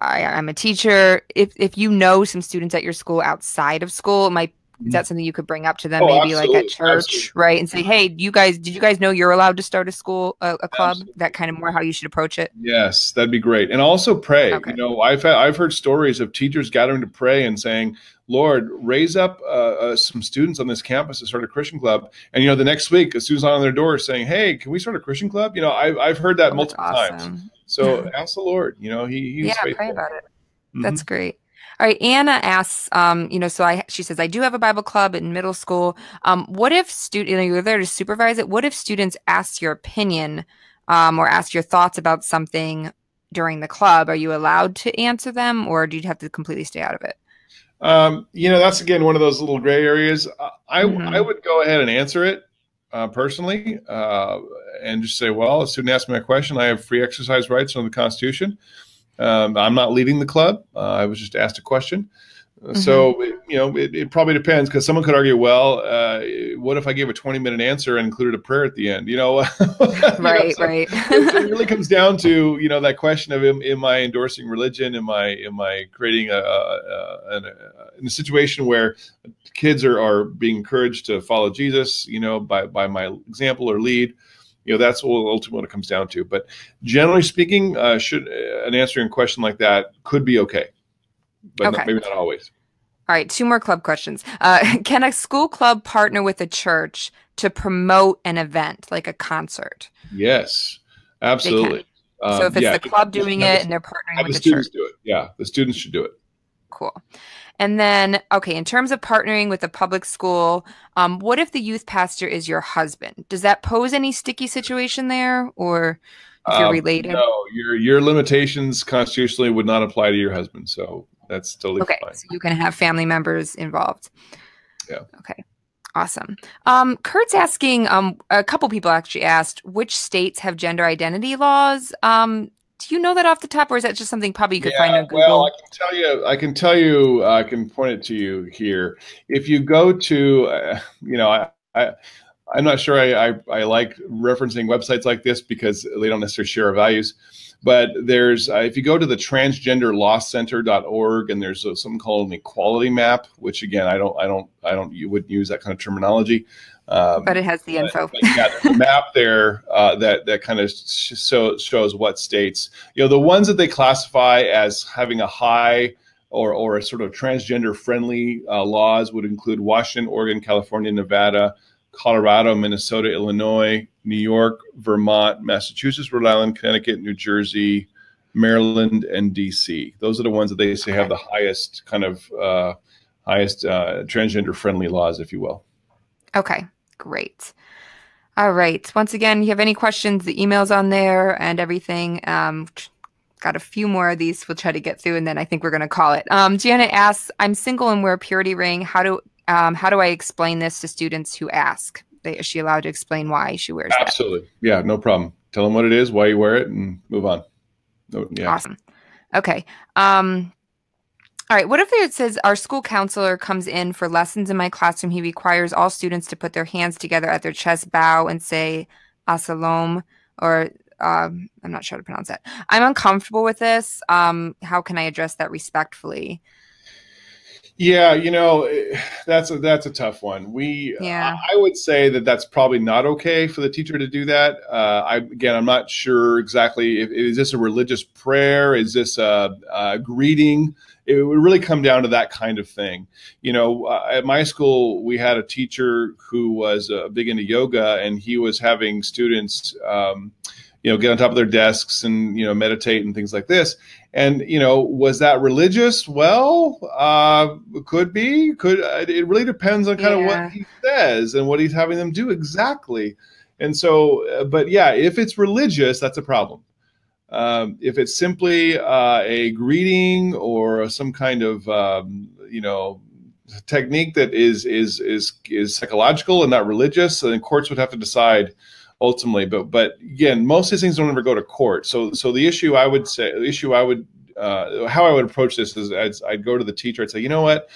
I'm a teacher. If you know some students at your school outside of school, is that something you could bring up to them, maybe like at church, right? And say, hey, did you guys know you're allowed to start a club? Absolutely. That kind of more how you should approach it. Yes, that'd be great. And also pray. Okay. I've heard stories of teachers gathering to pray and saying, Lord, raise up some students on this campus to start a Christian club. And, the next week, a student's on their door saying, hey, can we start a Christian club? I've heard that multiple times. So ask the Lord, he's faithful. Pray about it. That's great. All right. Anna asks, she says, I do have a Bible club in middle school. What if you're there to supervise it? What if students ask your opinion or ask your thoughts about something during the club? Are you allowed to answer them, or do you have to completely stay out of it? That's, again, one of those little gray areas. I would go ahead and answer it personally and just say, well, a student asked me a question. I have free exercise rights under the Constitution. I'm not leading the club. I was just asked a question. So, it probably depends, because someone could argue, well, what if I gave a 20-minute answer and included a prayer at the end? Right. It really comes down to, that question of, am I endorsing religion? Am I creating in a situation where kids are being encouraged to follow Jesus, by my example or lead? That's ultimately what it comes down to. But generally speaking, an answering a question like that could be okay, but maybe not always. All right, 2 more club questions. Can a school club partner with a church to promote an event, like a concert? Yes, absolutely. So if it's the club doing it and they're partnering with the church. Do it. Yeah, the students should do it. Cool. And then, in terms of partnering with a public school, what if the youth pastor is your husband? Does that pose any sticky situation there, or if you're related? No, your limitations constitutionally would not apply to your husband, so that's totally fine. So you can have family members involved. Yeah. Okay. Awesome. Kurt's asking, a couple people actually asked, which states have gender identity laws? Do you know that off the top, or is that just something probably you could find on Google? Well, I can tell you, I can point it to you here. If you go to, I'm not sure I like referencing websites like this because they don't necessarily share our values. But there's, if you go to the transgenderlawcenter.org, and there's something called an equality map, which again, you wouldn't use that kind of terminology. But it has the info. There's a map there that kind of shows what states, the ones that they classify as having a high or a sort of transgender friendly laws would include Washington, Oregon, California, Nevada, Colorado, Minnesota, Illinois, New York, Vermont, Massachusetts, Rhode Island, Connecticut, New Jersey, Maryland, and DC. Those are the ones that they say have the highest kind of transgender friendly laws, if you will. Okay, great. All right. Once again, you have any questions, the email's on there and everything. Got a few more of these we'll try to get through, and then I think we're going to call it. Gianna asks, I'm single and wear a purity ring. How do I explain this to students who ask? Is she allowed to explain why she wears that? Absolutely. Yeah, no problem. Tell them what it is, why you wear it, and move on. Yeah. Awesome. Okay. All right. What if it says our school counselor comes in for lessons in my classroom? He requires all students to put their hands together at their chest, bow, and say "Asalom," or I'm not sure how to pronounce that. I'm uncomfortable with this. How can I address that respectfully? Yeah, that's a tough one. I would say that that's probably not okay for the teacher to do that. I'm not sure exactly. Is this a religious prayer? Is this a greeting? It would really come down to that kind of thing. At my school, we had a teacher who was big into yoga, and he was having students, get on top of their desks and, meditate and things like this. And, was that religious? Well, could be. It really depends on kind of what he says and what he's having them do exactly. And so, but yeah, if it's religious, that's a problem. If it's simply a greeting or some kind of technique that is psychological and not religious, then courts would have to decide ultimately. But again, most of these things don't ever go to court. So the issue I would say, how I would approach this is I'd go to the teacher. I'd say, you know what?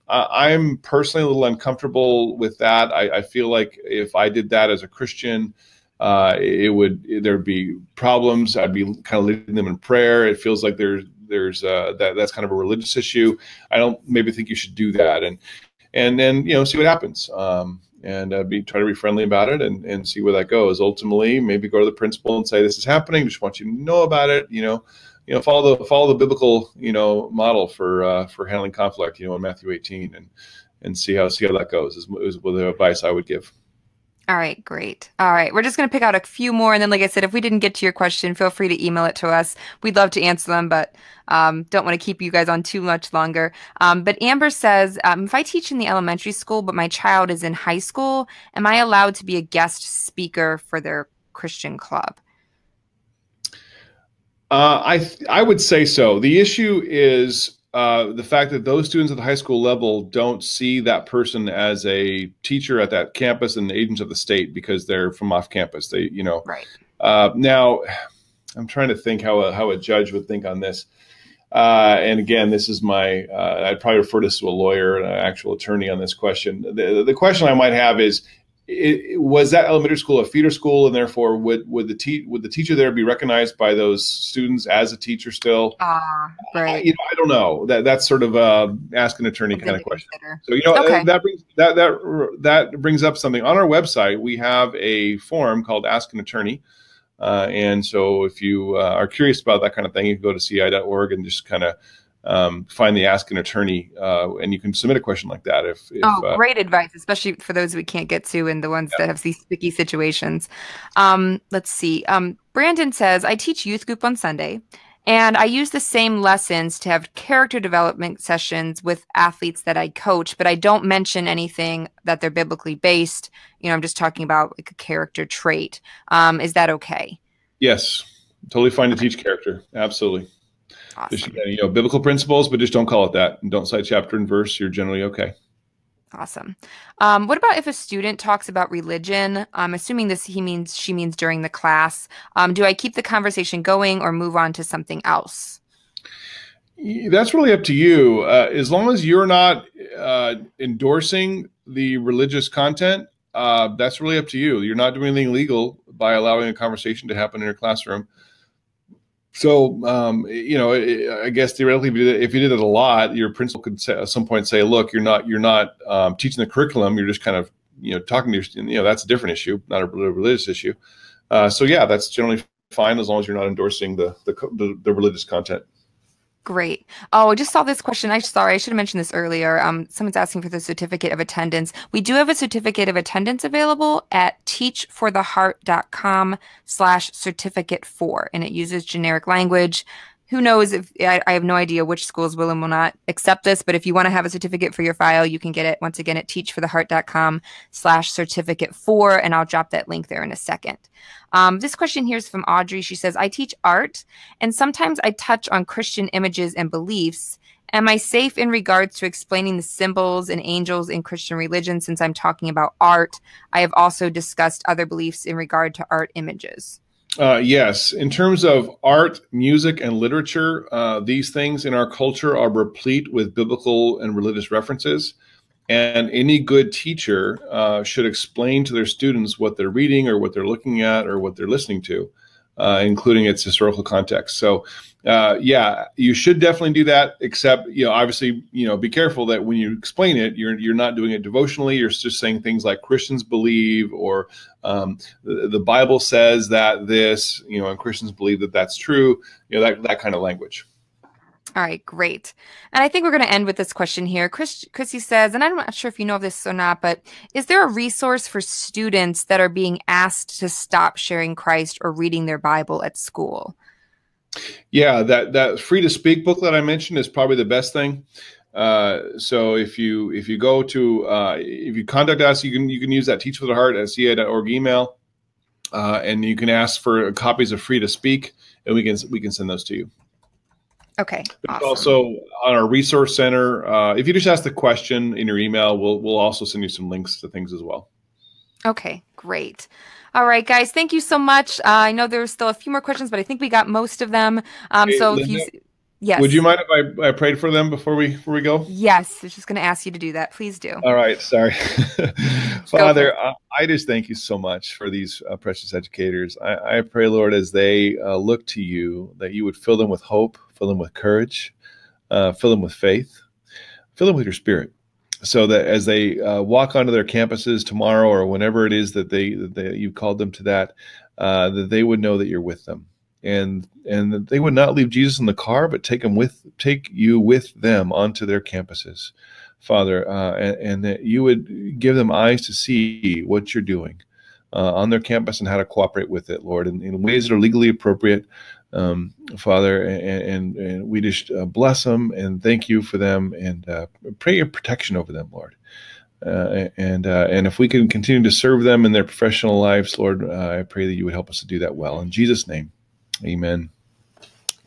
I'm personally a little uncomfortable with that. I feel like if I did that as a Christian, there'd be problems. I'd be kind of leading them in prayer. It feels like that's kind of a religious issue. I don't maybe think you should do that, and then see what happens. And try to be friendly about it and see where that goes. Ultimately, maybe go to the principal and say, this is happening. Just want you to know about it. Follow the biblical model for handling conflict. In Matthew 18, and see how that goes. Is the advice I would give. All right, great. All right, we're just going to pick out a few more. And then, like I said, if we didn't get to your question, feel free to email it to us. We'd love to answer them, but don't want to keep you guys on too much longer. But Amber says, if I teach in the elementary school, but my child is in high school, am I allowed to be a guest speaker for their Christian club? I would say so. The issue is the fact that those students at the high school level don't see that person as a teacher at that campus and agents of the state because they're from off campus. Right. Now, I'm trying to think how a judge would think on this. And again, this is I'd probably refer this to a lawyer, an actual attorney on this question. The question I might have is, was that elementary school a feeder school, and therefore would the teacher there be recognized by those students as a teacher still? Right. I don't know. That's sort of ask an attorney kind of question. So okay. that brings up something on our website. We have a form called Ask an Attorney, and so if you are curious about that kind of thing, you can go to CEAI.org and just kind of find the Ask an Attorney, and you can submit a question like that. Great advice, especially for those we can't get to and the ones that have these sticky situations. Let's see. Brandon says, I teach youth group on Sunday, and I use the same lessons to have character development sessions with athletes that I coach, but I don't mention anything that they're biblically based. I'm just talking about like a character trait. Is that okay? Yes, totally fine to teach character. Absolutely. Awesome. Just, biblical principles, but just don't call it that. And don't cite chapter and verse. You're generally okay. Awesome. What about if a student talks about religion? I'm assuming she means during the class. Do I keep the conversation going or move on to something else? That's really up to you. As long as you're not endorsing the religious content, that's really up to you. You're not doing anything illegal by allowing a conversation to happen in your classroom. So, I guess theoretically, if you did it a lot, your principal could at some point say, "Look, you're not teaching the curriculum. You're just kind of, talking to your, that's a different issue, not a religious issue." So, yeah, that's generally fine as long as you're not endorsing the religious content. Great. Oh, I just saw this question. I should have mentioned this earlier. Someone's asking for the certificate of attendance. We do have a certificate of attendance available at teachfortheheart.com/certificate4, and it uses generic language. Who knows if I have no idea which schools will and will not accept this, but if you want to have a certificate for your file, you can get it once again at teachfortheheart.com/certificate4, and I'll drop that link there in a second. This question here is from Audrey. She says, I teach art, and sometimes I touch on Christian images and beliefs. Am I safe in regards to explaining the symbols and angels in Christian religion since I'm talking about art? I have also discussed other beliefs in regard to art images. Yes. In terms of art, music, and literature, these things in our culture are replete with biblical and religious references. And any good teacher should explain to their students what they're reading or what they're looking at or what they're listening to, including its historical context. So, yeah, you should definitely do that, except, obviously, be careful that when you explain it, you're not doing it devotionally. You're just saying things like Christians believe, or the Bible says that this, and Christians believe that that's true, that kind of language. All right, great. And I think we're going to end with this question here. Chrissy says, and I'm not sure if you know this or not, but is there a resource for students that are being asked to stop sharing Christ or reading their Bible at school? Yeah, that free to speak book that I mentioned is probably the best thing. So if you contact us, you can use that Teach for the Heart at CEAI.org email. and you can ask for copies of Free to Speak, and we can send those to you. Okay, There's awesome. also on our resource center, if you just ask the question in your email, we'll also send you some links to things as well. Okay, great. All right, guys, thank you so much. I know there's still a few more questions, but I think we got most of them. Hey, So if you, Linda, would you yes, mind if I prayed for them before we go? yes, I was just going to ask you to do that. Please do. All right, sorry. Go for Father, it. I just thank you so much for these precious educators. I pray, Lord, as they look to you, that you would fill them with hope, fill them with courage, fill them with faith, fill them with your spirit, so that as they walk onto their campuses tomorrow or whenever it is that you called them to that they would know that you're with them, and that they would not leave Jesus in the car, but take you with them onto their campuses, Father, and that you would give them eyes to see what you're doing on their campus and how to cooperate with it, Lord, in ways that are legally appropriate, Father, and we just bless them and thank you for them, and pray your protection over them, Lord. And if we can continue to serve them in their professional lives, Lord, I pray that you would help us to do that well. In Jesus' name, amen.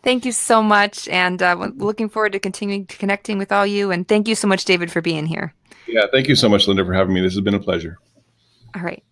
Thank you so much. And looking forward to continuing to connecting with all you. And thank you so much, David, for being here. Yeah, thank you so much, Linda, for having me. This has been a pleasure. All right.